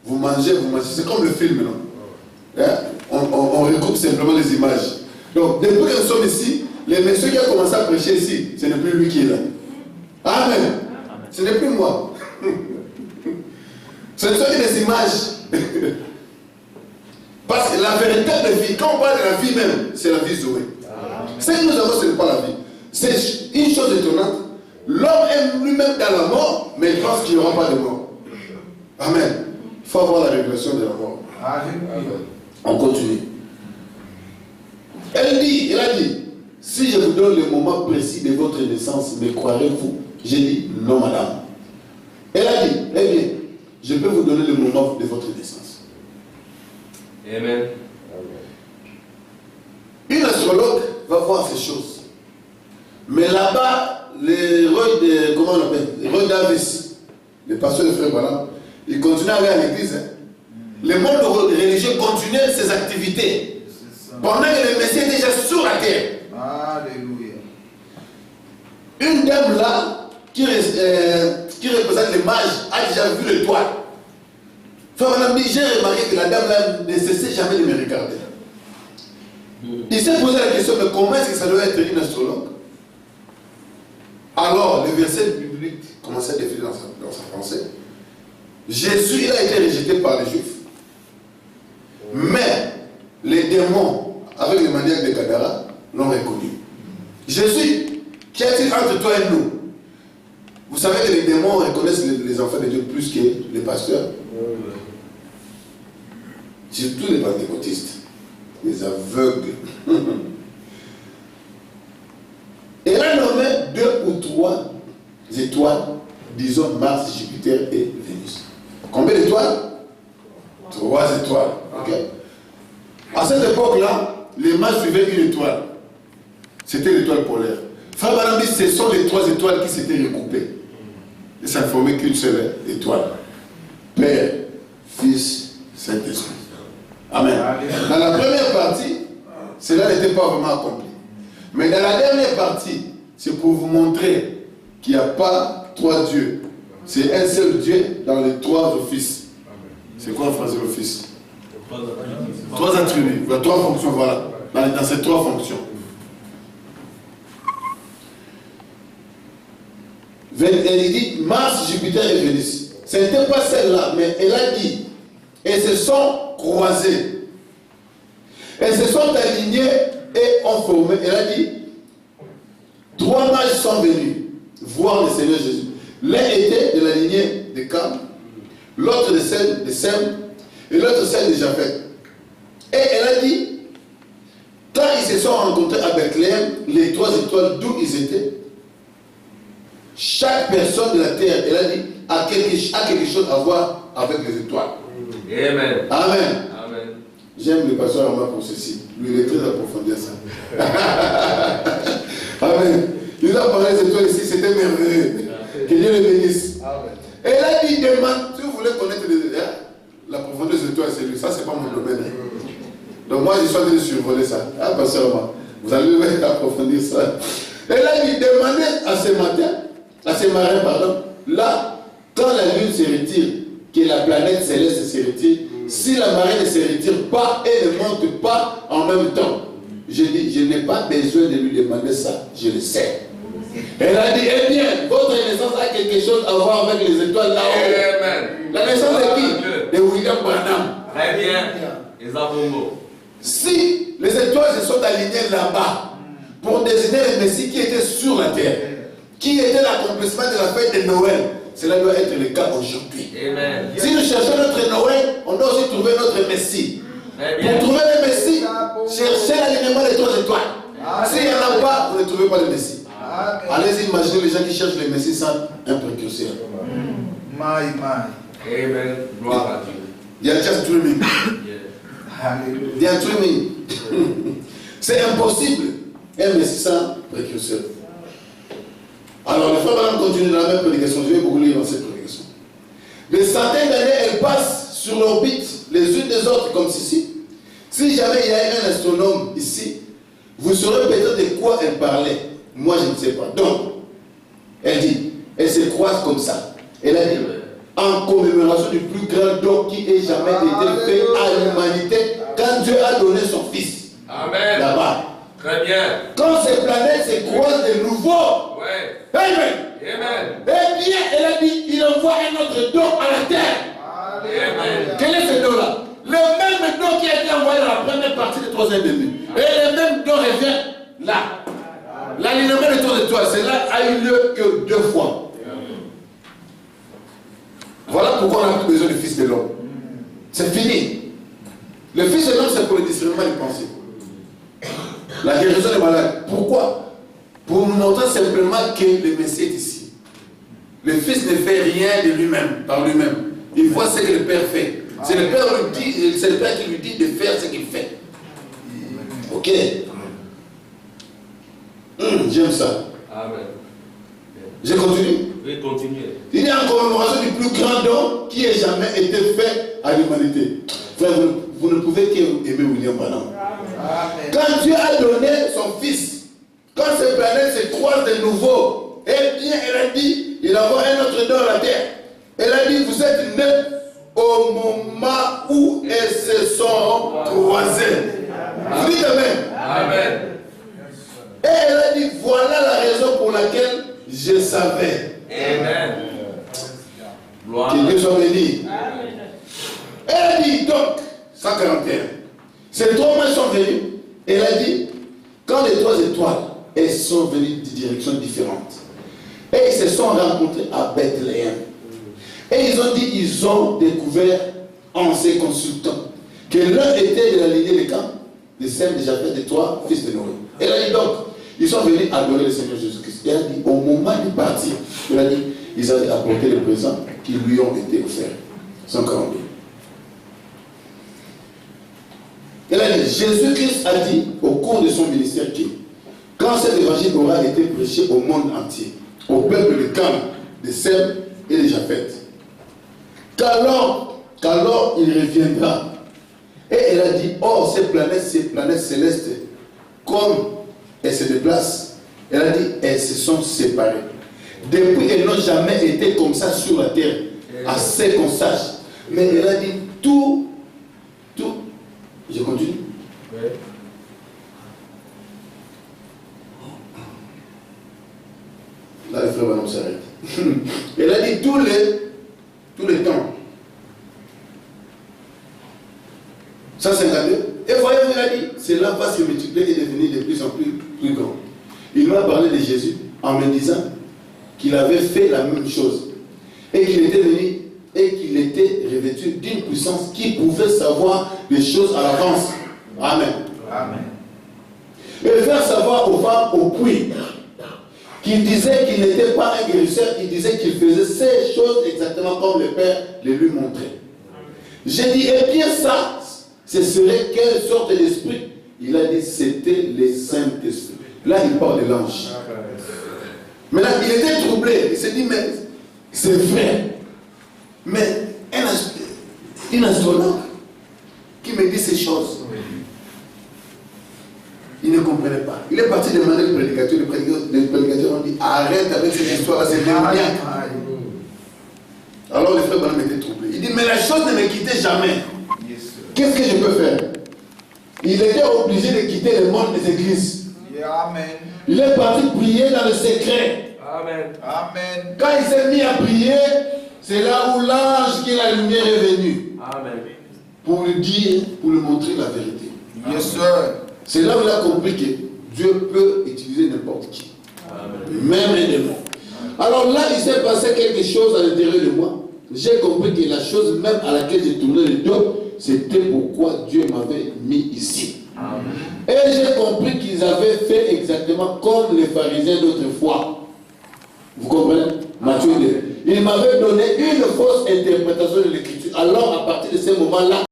Vous mangez. C'est comme le film, non? On regroupe simplement les images. Donc, depuis que nous sommes ici, les messieurs qui ont commencé à prêcher ici, ce n'est plus lui qui est là. Amen. Ce n'est plus moi. Ce ne sont que des images. Parce que la véritable vie, quand on parle de la vie même, c'est la vie Zoé. Ce que nous avons, ce n'est pas la vie. C'est une chose étonnante. L'homme aime lui-même dans la mort, mais il pense qu'il n'y aura pas de mort. Amen. Il faut avoir la révélation de la mort. On continue. Elle a dit, si je vous donne le moment précis de votre naissance, me croirez-vous? J'ai dit, non madame. Elle a dit, eh bien, je peux vous donner le moment de votre naissance. Amen. Une astrologue va voir ces choses. Mais là-bas, les rois d'Avis, le pasteur de Frère Bala, il continue à aller à l'église. Le monde religieux continue ses activités. Pendant que le Messie est déjà sur la terre. Alléluia. Une dame là, qui représente les mages, a déjà vu l'étoile. Frère Bala dit, j'ai remarqué que la dame là ne cessait jamais de me regarder. Il s'est posé la question, mais comment est-ce que ça doit être une astrologue? Alors, le verset biblique commençait à défiler dans sa pensée. Jésus, il a été rejeté par les Juifs. Mais les démons, avec les maniaques de Gadara, l'ont reconnu. Jésus, qui a-t-il entre toi et nous? Vous savez que les démons reconnaissent les enfants de Dieu plus que les pasteurs. Surtout les pentecôtistes. Les aveugles. Et là, on nommé 2 ou 3 étoiles, disons Mars, Jupiter et Vénus. Combien d'étoiles? 3 étoiles. Okay? À cette époque-là, les mages suivaient une étoile. C'était l'étoile polaire. Frère Barambi, ce sont les 3 étoiles qui s'étaient recoupées. Et ça ne formait qu'une seule étoile. Père, Fils, Saint-Esprit. Amen. Dans la première partie, cela n'était pas vraiment accompli. Mais dans la dernière partie, c'est pour vous montrer qu'il n'y a pas 3 dieux. C'est un seul Dieu dans les 3 offices. C'est quoi en français l'office? 3 attributs. 3 fonctions, voilà. Dans ces 3 fonctions. Elle dit Mars, Jupiter et Vénus. Ce n'était pas celle-là, mais elle a dit, et se sont croisés. Elles se sont alignées et formés. Elle a dit, 3 mages sont venus voir le Seigneur Jésus. L'un était de la lignée de Cam, l'autre de celle de Sem, et l'autre celle de Japheth. Et elle a dit, quand ils se sont rencontrés à Bethléem, les 3 étoiles d'où ils étaient, chaque personne de la terre, elle a dit, a quelque chose à voir avec les étoiles. Amen. Amen. Amen. J'aime le pasteur Armand pour ceci. Lui, il est très approfondi à ça. Amen. Il a parlé des étoiles ici, c'était merveilleux. Que Dieu le bénisse. Amen. Elle a dit, demande, si vous voulez connaître la profondeur des étoiles, c'est lui. Ça, c'est pas mon domaine. Donc moi, je suis en train de survoler ça. Ah, pasteur Armand, vous allez approfondir ça. Elle a dit, demandez à ces marins, pardon, là, quand la lune se retire, que la planète céleste se retire, si la marée ne se retire pas et ne monte pas en même temps, je dis, je n'ai pas besoin de lui demander ça, je le sais. Elle a dit, eh bien, votre naissance a quelque chose à voir avec les étoiles là-haut. Amen. La naissance de qui? De William Branham. Très bien. Isabongo. Si les étoiles se sont alignées là-bas pour désigner le Messie qui était sur la terre, qui était l'accomplissement de la fête de Noël, cela doit être le cas aujourd'hui. Amen. Si nous cherchons notre Noël, on doit aussi trouver notre Messie. Pour trouver le Messie, cherchez l'alignement des 3 étoiles. S'il n'y en a pas, vous ne trouvez pas le Messie. Allez-y, imaginez les gens qui cherchent le Messie sans un précurseur. My. Amen. Gloire à Dieu. They are just dreaming. Hallelujah. They are dreaming. C'est impossible. Un Messie sans précurseur. Alors, le frère Branham continue dans la même prédication. Je vais beaucoup lire dans cette prédication. Des centaines d'années, elles passent sur l'orbite les unes des autres, comme ceci. Si jamais il y a un astronome ici, vous saurez peut-être de quoi elle parlait. Moi, je ne sais pas. Donc, elle dit, elle se croise comme ça. Elle a dit, en commémoration du plus grand don qui ait jamais été fait à l'humanité, quand Dieu a donné son Fils. Amen. Là-bas. Très bien. Quand ces planètes se croisent de nouveau. Ouais. Amen. Amen. Eh bien, elle a dit, il envoie un autre don à la terre. Amen. Quel est ce don-là? Le même don qui a été envoyé dans la première partie du 3e demi. Et le même don revient là. L'alignement des 3 étoiles, cela a eu lieu que 2 fois. Voilà pourquoi on n'a plus besoin du Fils de l'homme. C'est fini. Le Fils de l'homme, c'est pour le discernement des pensées. La guérison des malades. Pourquoi? Pour nous montrer simplement que le Messie est ici. Le Fils ne fait rien de lui-même, par lui-même. Il voit ce que le Père fait. C'est le Père qui lui dit de faire ce qu'il fait. Ok? J'aime ça. Amen. Je continue. Oui, continuez. Il y a en commémoration du plus grand don qui ait jamais été fait à l'humanité. Frère, vous ne pouvez qu'aimer William Branham. Quand Dieu a donné son Fils, quand ces planètes se croisent de nouveau, eh bien, elle a dit, il envoie un autre don à la terre. Elle a dit, vous êtes nés au moment où elles se sont croisées. Vous dites Amen. Amen. Et elle a dit, voilà la raison pour laquelle je savais. Amen. Gloire. Que Dieu soit béni. Elle a dit donc, 141, ces 3 mages sont venus. Elle a dit, quand les 3 étoiles, elles sont venues de directions différentes. Et ils se sont rencontrés à Bethléem. Et ils ont dit, ils ont découvert en se consultant que l'un était de la lignée de Cam, de Sem, de Japheth, de 3 fils de Noé. Elle a dit donc, ils sont venus adorer le Seigneur Jésus-Christ. Elle a dit, au moment de partir, elle a dit, ils avaient apporté les présents qui lui ont été offerts. 142. Elle a dit, Jésus-Christ a dit au cours de son ministère que quand cet évangile aura été prêché au monde entier, au peuple de Cam, de Sem et de Japheth, qu'alors il reviendra. Et elle a dit, oh, ces planètes célestes, comme elles se déplacent, elle a dit, elles se sont séparées. Depuis, elles n'ont jamais été comme ça sur la terre, assez qu'on sache. Mais elle a dit, tout, je continue. Oui. Là, le frère Branham s'arrête. Elle a dit, tous les temps. 152. Et voyez-vous, il a dit, cela va se multiplier et devenir de plus plus en plus grand. Il m'a parlé de Jésus en me disant qu'il avait fait la même chose et qu'il était venu et qu'il était revêtu d'une puissance qui pouvait savoir les choses à l'avance. Amen. Amen. Et faire savoir aux femmes au puits qu'il disait qu'il n'était pas un guérisseur, il disait qu'il faisait ces choses exactement comme le Père les lui montrait. J'ai dit, et bien ça, ce serait quelle sorte d'esprit? Il a dit, c'était les Saint-Esprit. Là, il parle de l'ange. Maintenant, il était troublé. Il s'est dit, mais c'est vrai. Mais un astronaute qui me dit ces choses, il ne comprenait pas. Il est parti demander le prédicateur. Les prédicateurs ont dit, arrête avec cette histoire-là, c'est démoniaque. Alors le frère Branham était troublé. Il dit, mais la chose ne me quittait jamais. Qu'est-ce que je peux faire? Il était obligé de quitter le monde des églises. Amen. Il est parti prier dans le secret. Amen. Amen. Quand il s'est mis à prier, c'est là où l'ange qui est la lumière est venu. Amen. Pour lui dire, pour lui montrer la vérité. Yes, sir. C'est là où il a compris que Dieu peut utiliser n'importe qui. Amen. Même un démon. Alors là, il s'est passé quelque chose à l'intérieur de moi. J'ai compris que la chose même à laquelle j'ai tourné le dos, c'était pourquoi Dieu m'avait mis ici. Amen. Et j'ai compris qu'ils avaient fait exactement comme les pharisiens d'autrefois. Vous comprenez? Matthieu 2. Il m'avait donné une fausse interprétation de l'écriture. Alors, à partir de ce moment-là,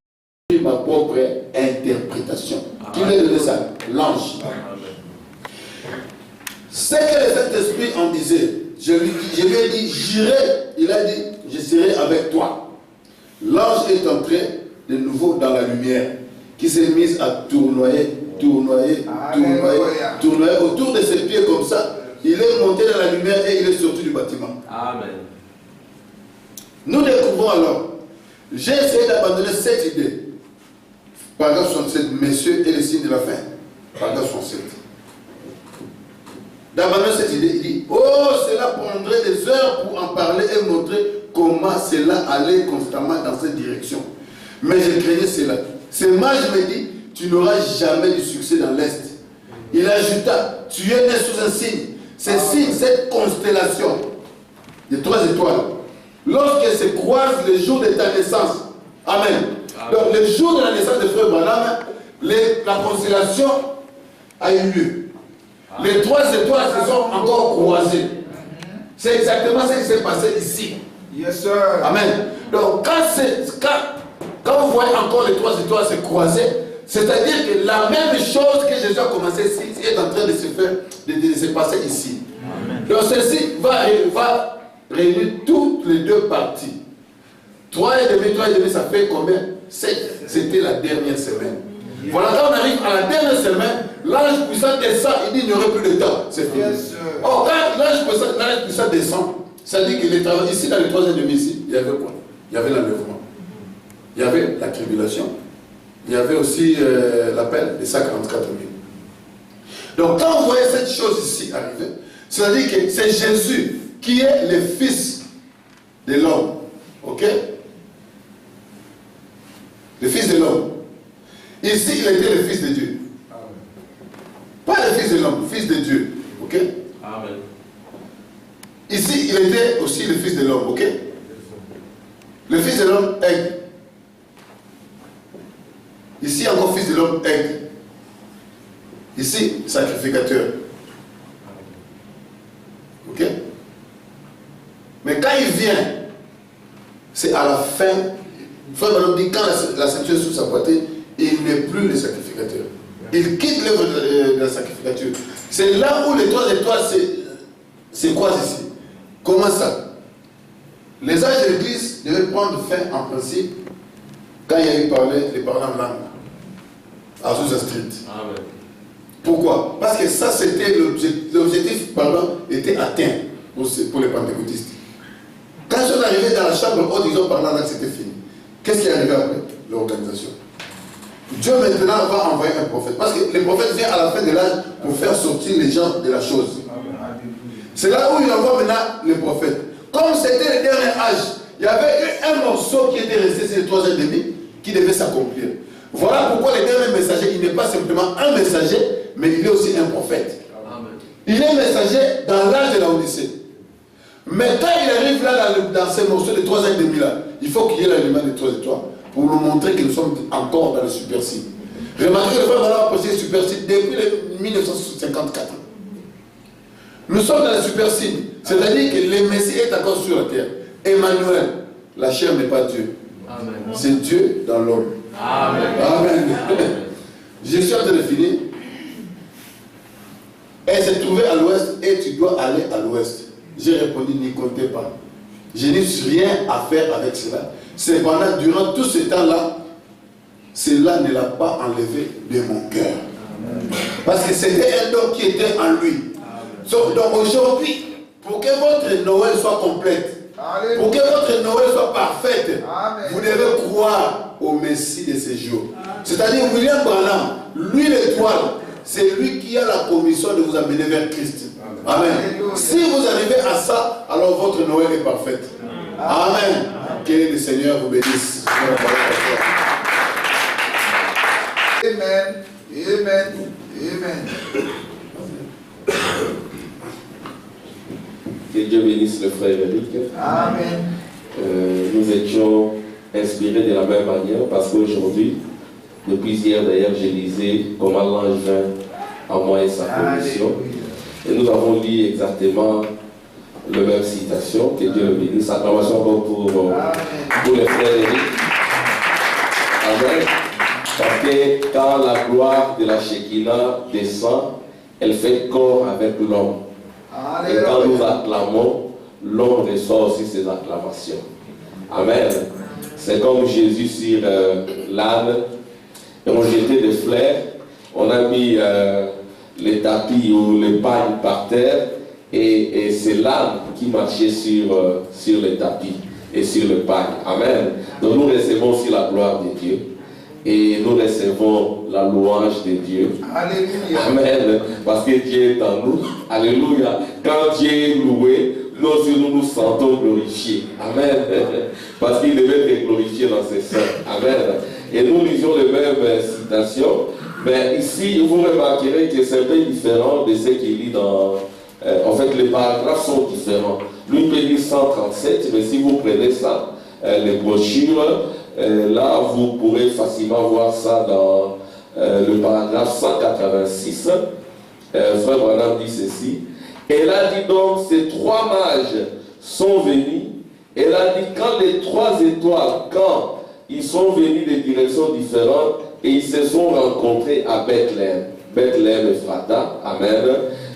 j'ai ma propre interprétation. Qui m'a donné ça? L'ange. C'est que le Saint-Esprit en disait. Je lui ai dit, j'irai. Il a dit, je serai avec toi. L'ange est entré de nouveau dans la lumière, qui s'est mise à tournoyer autour de ses pieds comme ça. Il est monté dans la lumière et il est sorti du bâtiment. Amen. Nous découvrons alors. J'ai essayé d'abandonner cette idée. Paragraphe 67, messieurs et les signes de la fin. Paragraphe 67. D'abandonner cette idée, il dit, oh, cela prendrait des heures pour en parler et montrer comment cela allait constamment dans cette direction. Mais je craignais cela. Ce mage me dit, tu n'auras jamais du succès dans l'Est. Il ajouta, tu es né sous un signe. Ce signe, cette constellation de 3 étoiles, lorsqu'elles se croisent le jour de ta naissance. Amen. Donc le jour de la naissance de Frère Branham, la constellation a eu lieu. Les 3 étoiles se sont encore croisées. C'est exactement ce qui s'est passé ici. Yes, sir. Amen. Donc quand vous voyez encore les 3 étoiles se croiser, c'est-à-dire que la même chose que Jésus a commencé ici est en train de se faire, de se passer ici. Amen. Donc ceci va réunir toutes les 2 parties. 3,5, ça fait combien? 7. C'était la dernière semaine. Voilà, quand on arrive à la dernière semaine, l'ange puissant descend, il dit il n'y aurait plus de temps. C'est fini. Or, quand l'ange puissant descend, ça dit que les travaux, ici, dans le 3e demi, ici, il y avait quoi? Il y avait l'enlèvement. Il y avait la tribulation. Il y avait aussi l'appel des 144 000. Donc, quand vous voyez cette chose ici arriver, c'est-à-dire que c'est Jésus qui est le Fils de l'homme. Ok? Le Fils de l'homme. Ici, il était le Fils de Dieu. Pas le Fils de l'homme, le Fils de Dieu. Ok? Amen. Ici, il était aussi le Fils de l'homme. Ok? Le Fils de l'homme aigle. Ici, encore Fils de l'homme aigle. Ici, sacrificateur. Ok? Mais quand il vient, c'est à la fin. Frère Branham dit, quand la ceinture est sous sa poitrine, il n'est plus le sacrificateur. Il quitte l'œuvre de la sacrificature. C'est là où les 3 étoiles se croisent ici. Comment ça? Les âges de l'église devaient prendre fin en principe quand il y a eu les paroles en langue à Azusa Street. Amen. Pourquoi? Parce que ça, c'était l'objectif, était atteint pour les pentecôtistes. Quand ils sont arrivés dans la chambre haute, ils ont parlé en langue, c'était fini. Qu'est-ce qui est arrivé après? L'organisation. Dieu maintenant va envoyer un prophète. Parce que le prophète vient à la fin de l'âge pour faire sortir les gens de la chose. C'est là où il envoie maintenant le prophète. Comme c'était le dernier âge, il y avait un morceau qui était resté sur le 3e demi qui devait s'accomplir. Voilà pourquoi le dernier messager, il n'est pas simplement un messager, mais il est aussi un prophète. Amen. Il est messager dans l'âge de la Odyssée. Mais quand il arrive là dans ces morceaux de 3 ans et demi là, il faut qu'il y ait l'aliment de 3 étoiles pour nous montrer que nous sommes encore dans le supercide. Remarquez, le frère Branham a posé le supercide depuis 1954. Nous sommes dans le supercide, c'est-à-dire que le Messie est encore sur la terre. Emmanuel, la chair n'est pas Dieu. Amen. C'est Dieu dans l'homme. Amen. Amen. Je suis en train de finir. Elle s'est trouvée à l'ouest et tu dois aller à l'ouest. J'ai répondu, n'y comptez pas. Je n'ai rien à faire avec cela. Cependant, durant tout ce temps-là, cela ne l'a pas enlevé de mon cœur. Parce que c'était un don qui était en lui. Donc aujourd'hui, pour que votre Noël soit complète, pour que votre Noël soit parfaite, vous devez croire au Messie de ces jours. C'est-à-dire William Branham, lui l'étoile, c'est lui qui a la commission de vous amener vers Christ. Amen. Si vous arrivez à ça, alors votre Noël est parfaite. Amen. Que le Seigneur vous bénisse. Amen. Amen. Amen. Que Dieu bénisse le frère Eric. Amen. Nous étions inspirés de la même manière parce qu'aujourd'hui, depuis hier d'ailleurs, je lisais comment l'ange vint envoyer sa commission. Et nous avons lu exactement la même citation. Que Dieu le bénisse. Acclamation encore pour les frères Eric. Amen. Parce que quand la gloire de la Shekinah descend, elle fait corps avec l'homme. Et quand nous acclamons, l'homme reçoit aussi ses acclamations. Amen. C'est comme Jésus sur l'âne. Et on jetait des fleurs. On a mis les tapis ou les pagnes par terre. Et c'est l'âne qui marchait sur les tapis et sur le pagne. Amen. Donc nous recevons aussi la gloire de Dieu. Et nous recevons la louange de Dieu. Alléluia. Amen. Parce que Dieu est en nous. Alléluia. Quand Dieu est loué, nous aussi nous nous sentons glorifiés. Amen. Parce qu'il devait être glorifié dans ses seins. Amen. Et nous lisions les mêmes citations. Mais ici, vous remarquerez que c'est un peu différent de ce qu'il lit dans... en fait, les paragraphes sont différents. Lui peut lire 137, mais si vous prenez ça, les brochures, là, vous pourrez facilement voir ça dans le paragraphe 186. Frère Branham dit ceci. Elle a dit donc, ces 3 mages sont venus. Elle a dit, quand les 3 étoiles, quand ils sont venus de directions différentes et ils se sont rencontrés à Bethléem. Bethléem est Ephrata, amen.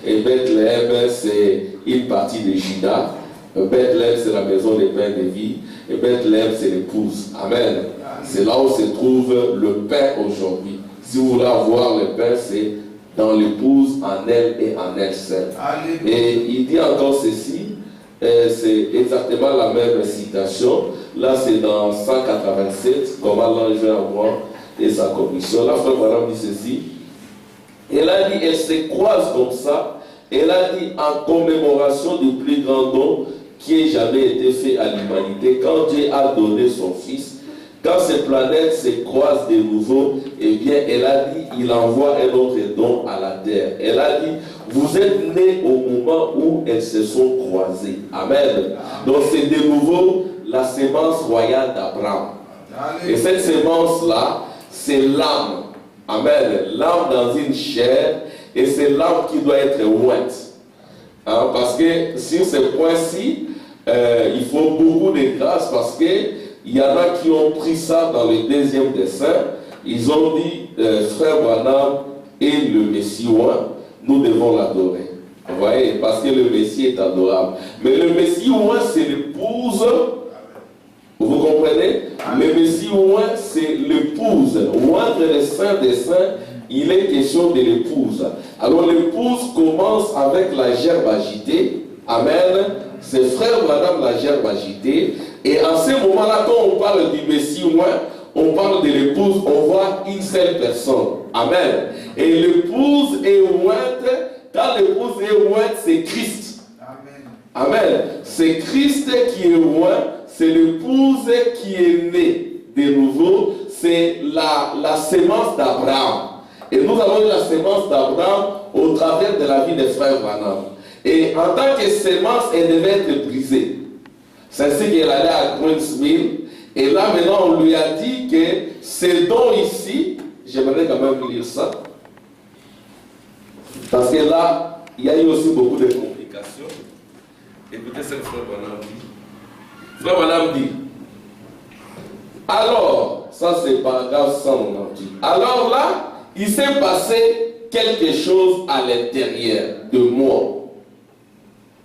Et Bethléem, c'est une partie de Juda. Bethléem, c'est la maison des pains de vie. Et Bethléem, c'est l'épouse. Amen. C'est là où se trouve le pain aujourd'hui. Si vous voulez avoir le pain, c'est dans l'épouse, en elle et en elle seule. Et il dit encore ceci, c'est exactement la même citation. Là, c'est dans 187, comment l'ange vient à moi et sa commission. Là, frère Branham dit ceci. Elle a dit, elle se croise comme ça. Elle a dit, en commémoration du plus grand don qui ait jamais été fait à l'humanité, quand Dieu a donné son Fils, quand ces planètes se croisent de nouveau, eh bien, elle a dit, il envoie un autre don à la terre. Elle a dit, vous êtes nés au moment où elles se sont croisées. Amen. Donc, c'est de nouveau la sémence royale d'Abraham. Et cette sémence-là, c'est l'âme. Amen. L'âme dans une chair, et c'est l'âme qui doit être ointe. Hein, parce que sur ce point-ci, il faut beaucoup de grâce parce que il y en a qui ont pris ça dans le 2e dessin. Ils ont dit, frère Branham et le Messie oint, nous devons l'adorer. Vous voyez, parce que le Messie est adorable. Mais le Messie oint, c'est l'épouse. Vous comprenez? Le Messie oint, c'est l'épouse. Oindre les saints des saints, il est question de l'épouse. Alors l'épouse commence avec la gerbe agitée. Amen. C'est frère Branham la gerbe agitée. Et en ce moment-là, quand on parle du Messie oint, on parle de l'épouse, on voit une seule personne. Amen. Et l'épouse est ointe. Quand l'épouse est ointe, c'est Christ. Amen. Amen. C'est Christ qui est oint. C'est l'épouse qui est née de nouveau. C'est la sémence d'Abraham. Et nous avons eu la sémence d'Abraham au travers de la vie des frères Branham. Et en tant que sémence, elle devait être brisée. C'est ainsi qu'elle allait à Greensville. Et là, maintenant, on lui a dit que ce don ici, j'aimerais quand même lire ça. Parce que là, il y a eu aussi beaucoup de complications. Écoutez ce que frère Branham dit. Frère Branham dit, alors, ça c'est paragraphe 198. Alors là, il s'est passé quelque chose à l'intérieur de moi.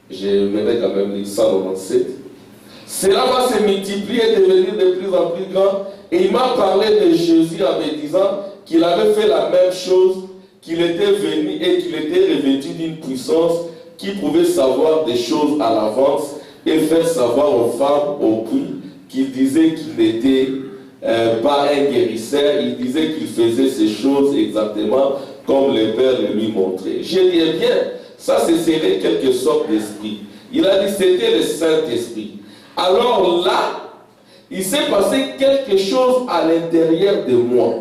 J'aimerais quand même lire 197. Cela va se multiplier et devenir de plus en plus grand. Et il m'a parlé de Jésus en me disant qu'il avait fait la même chose, qu'il était venu et qu'il était revêtu d'une puissance qui pouvait savoir des choses à l'avance et faire savoir aux femmes au prix qu'il disait qu'il n'était pas un guérisseur. Il disait qu'il faisait ces choses exactement comme le Père le lui montrait. J'ai dit, eh bien, ça ce serait quelque sorte d'esprit. Il a dit c'était le Saint-Esprit. Alors là, il s'est passé quelque chose à l'intérieur de moi.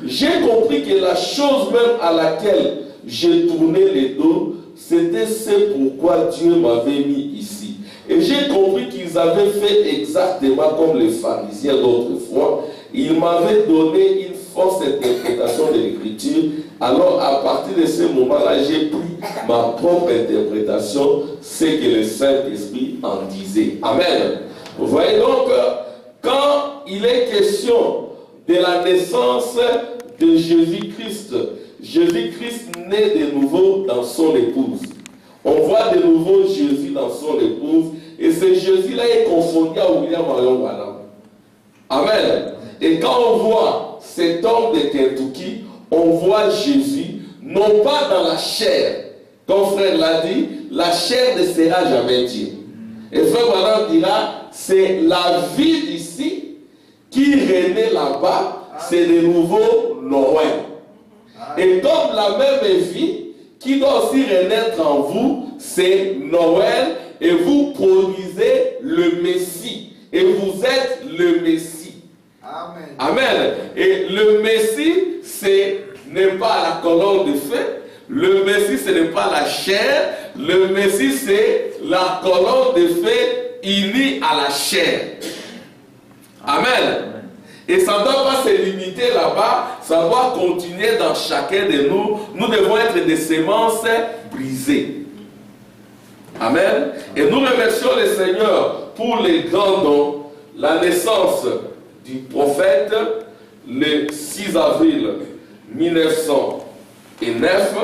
J'ai compris que la chose même à laquelle j'ai tourné le dos, c'était ce pourquoi Dieu m'avait mis ici. Et j'ai compris qu'ils avaient fait exactement comme les pharisiens d'autrefois. Ils m'avaient donné une fausse interprétation de l'écriture. Alors à partir de ce moment-là, j'ai pris ma propre interprétation, ce que le Saint-Esprit en disait. Amen. Vous voyez donc, quand il est question de la naissance de Jésus-Christ, Jésus-Christ naît de nouveau dans son épouse. On voit de nouveau Jésus dans son épouse. Et ce Jésus-là est confondu à William Marion Branham. Amen. Et quand on voit cet homme de Kentucky, on voit Jésus, non pas dans la chair. Comme frère l'a dit, la chair ne sera jamais Dieu. Et frère Branham dira, c'est la vie d'ici qui renaît là-bas, c'est de nouveau Noël. Et comme la même vie qui doit aussi renaître en vous, c'est Noël, et vous produisez le Messie. Et vous êtes le Messie. Amen. Amen. Et le Messie, ce n'est pas la colonne de feu. Le Messie, ce n'est pas la chair. Le Messie, c'est la colonne de feu unie à la chair. Amen. Et ça ne doit pas se limiter là-bas, ça doit continuer dans chacun de nous. Nous devons être des semences brisées. Amen. Et nous remercions le Seigneur pour les grands dons. La naissance du prophète, le 6 avril 1909,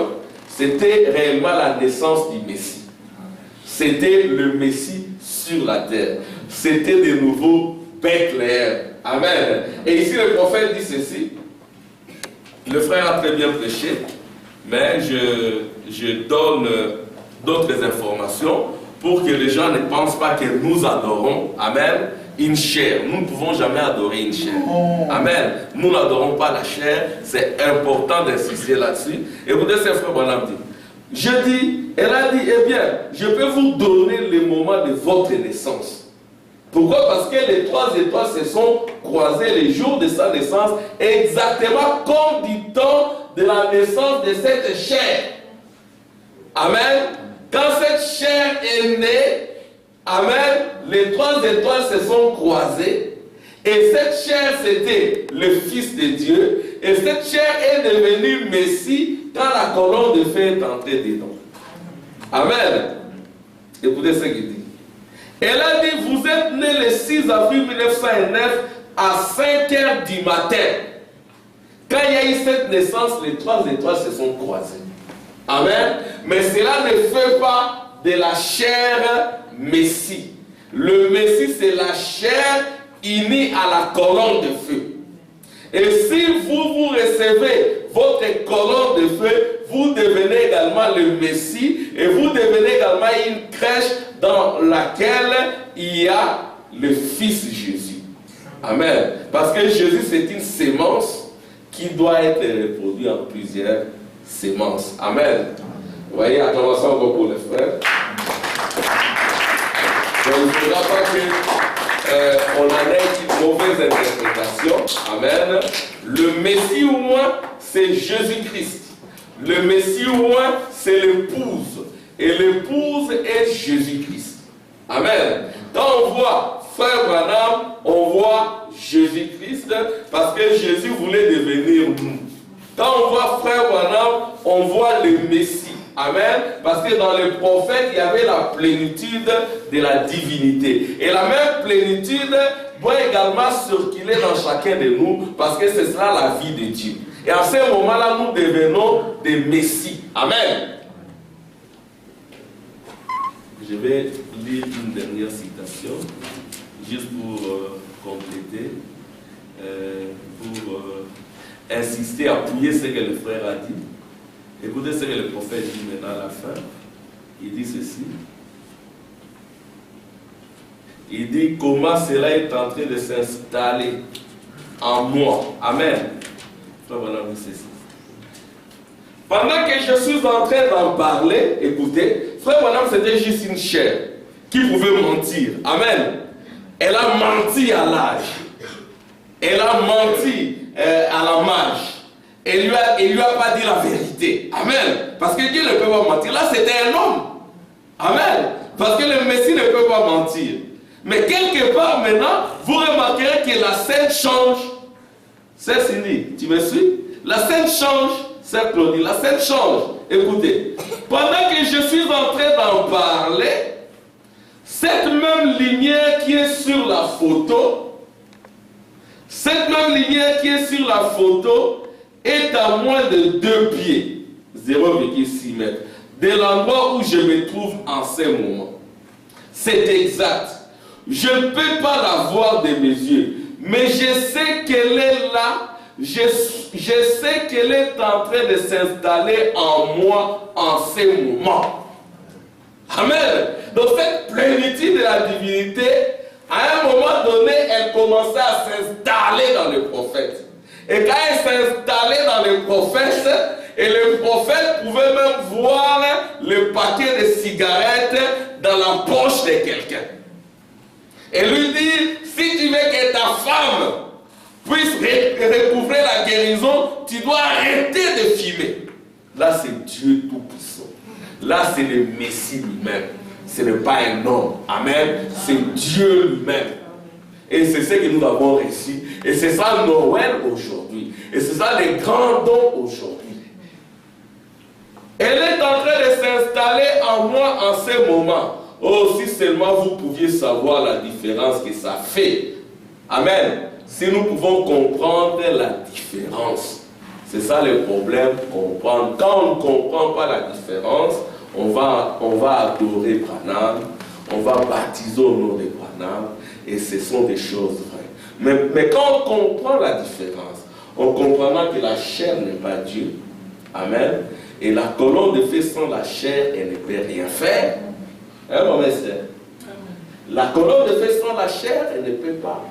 c'était réellement la naissance du Messie. C'était le Messie sur la terre. C'était de nouveau Bethléem. Amen. Et ici le prophète dit ceci. Le frère a très bien prêché, mais je donne d'autres informations pour que les gens ne pensent pas que nous adorons, amen, une chair. Nous ne pouvons jamais adorer une chair. Amen. Nous n'adorons pas la chair. C'est important d'insister là-dessus. Écoutez ce frère Branham dit. Elle a dit, eh bien, je peux vous donner le moment de votre naissance. Pourquoi? Parce que les trois étoiles se sont croisées le jour de sa naissance, exactement comme du temps de la naissance de cette chair. Amen. Quand cette chair est née, amen, les trois étoiles se sont croisées. Et cette chair, c'était le Fils de Dieu. Et cette chair est devenue Messie quand la colonne de feu est entrée dedans. Amen. Écoutez ce qu'il dit. Elle a dit, vous êtes né le 6 avril 1909 à 5 heures du matin. Quand il y a eu cette naissance, les trois étoiles se sont croisées. Amen. Mais cela ne fait pas de la chair Messie. Le Messie, c'est la chair unie à la colonne de feu. Et si vous recevez votre colonne de feu, vous devenez également le Messie et vous devenez également une crèche dans laquelle il y a le Fils Jésus. Amen. Parce que Jésus, c'est une sémence qui doit être reproduite en plusieurs sémences. Amen. Vous voyez, acclamation encore pour les frères. Donc, il ne faudra pas qu'on en ait une mauvaise interprétation. Amen. Le Messie, au moins, c'est c'est Jésus-Christ. Le Messie au moins, c'est l'épouse. Et l'épouse est Jésus-Christ. Amen. Quand on voit Frère Branham, on voit Jésus-Christ parce que Jésus voulait devenir nous. Quand on voit Frère Branham, on voit le Messie. Amen. Parce que dans les prophètes, il y avait la plénitude de la divinité. Et la même plénitude doit également circuler dans chacun de nous parce que ce sera la vie de Dieu. Et à ce moment-là, nous devenons des Messies. Amen. Je vais lire une dernière citation, juste pour compléter, pour insister, appuyer ce que le frère a dit. Écoutez ce que le prophète dit maintenant à la fin. Il dit ceci. Il dit comment cela est en train de s'installer en moi. Amen. Frère Branham dit ceci. Pendant que je suis en train d'en parler, écoutez, Frère Branham c'était juste une chair qui pouvait mentir. Amen. Elle a menti à l'âge. Elle a menti à la marge. Elle lui a pas dit la vérité. Amen. Parce que Dieu ne peut pas mentir. Là, c'était un homme. Amen. Parce que le Messie ne peut pas mentir. Mais quelque part maintenant, vous remarquerez que la scène change. C'est Cindy, tu me suis? La scène change. C'est Claudie, la scène change. Écoutez. Pendant que je suis en train d'en parler, cette même lumière qui est sur la photo, est à moins de 2 pieds, 0,6 mètres, de l'endroit où je me trouve en ce moment. C'est exact. Je ne peux pas la voir de mes yeux, mais je sais qu'elle est là. Je sais qu'elle est en train de s'installer en moi en ce moment. Amen. Donc cette plénitude de la divinité, à un moment donné, elle commençait à s'installer dans le prophète. Et quand elle s'installait dans le prophète, et le prophète pouvait même voir le paquet de cigarettes dans la poche de quelqu'un. Et lui dit, si tu veux que ta femme puisse recouvrer la guérison, tu dois arrêter de fumer. Là, c'est Dieu Tout-Puissant. Là, c'est le Messie lui-même. Ce n'est pas un homme. Amen. C'est Dieu lui-même. Et c'est ce que nous avons reçu. Et c'est ça Noël aujourd'hui. Et c'est ça les grands dons aujourd'hui. Elle est en train de s'installer en moi en ce moment. Oh, si seulement vous pouviez savoir la différence que ça fait. Amen. Si nous pouvons comprendre la différence. C'est ça le problème, comprendre. Quand on ne comprend pas la différence, on va adorer Branham, on va baptiser au nom de Branham, et ce sont des choses vraies. Mais quand on comprend la différence, on comprendra que la chair n'est pas Dieu. Amen. Et la colonne de feu sans la chair, elle ne peut rien faire. Hein, mon messie? La colonne de feu sans la chair, elle ne peut pas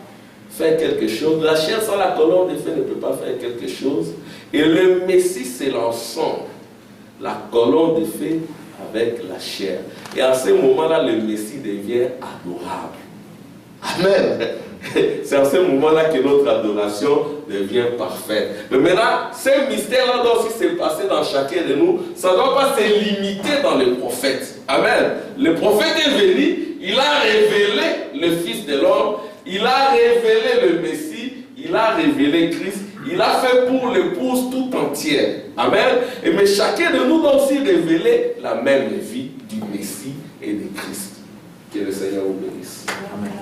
faire quelque chose. La chair sans la colonne de feu ne peut pas faire quelque chose. Et le Messie, c'est l'ensemble. La colonne de feu avec la chair. Et à ce moment-là, le Messie devient adorable. Amen. C'est à ce moment-là que notre adoration devient parfaite. Mais maintenant, ce mystère-là doit aussi se passer dans chacun de nous. Ça ne doit pas se limiter dans les prophètes. Amen. Le prophète est venu, il a révélé le Fils de l'homme, il a révélé le Messie, il a révélé Christ, il a fait pour l'épouse tout entière. Amen. Et mais chacun de nous doit aussi révéler la même vie du Messie et de Christ. Que le Seigneur vous bénisse. Amen.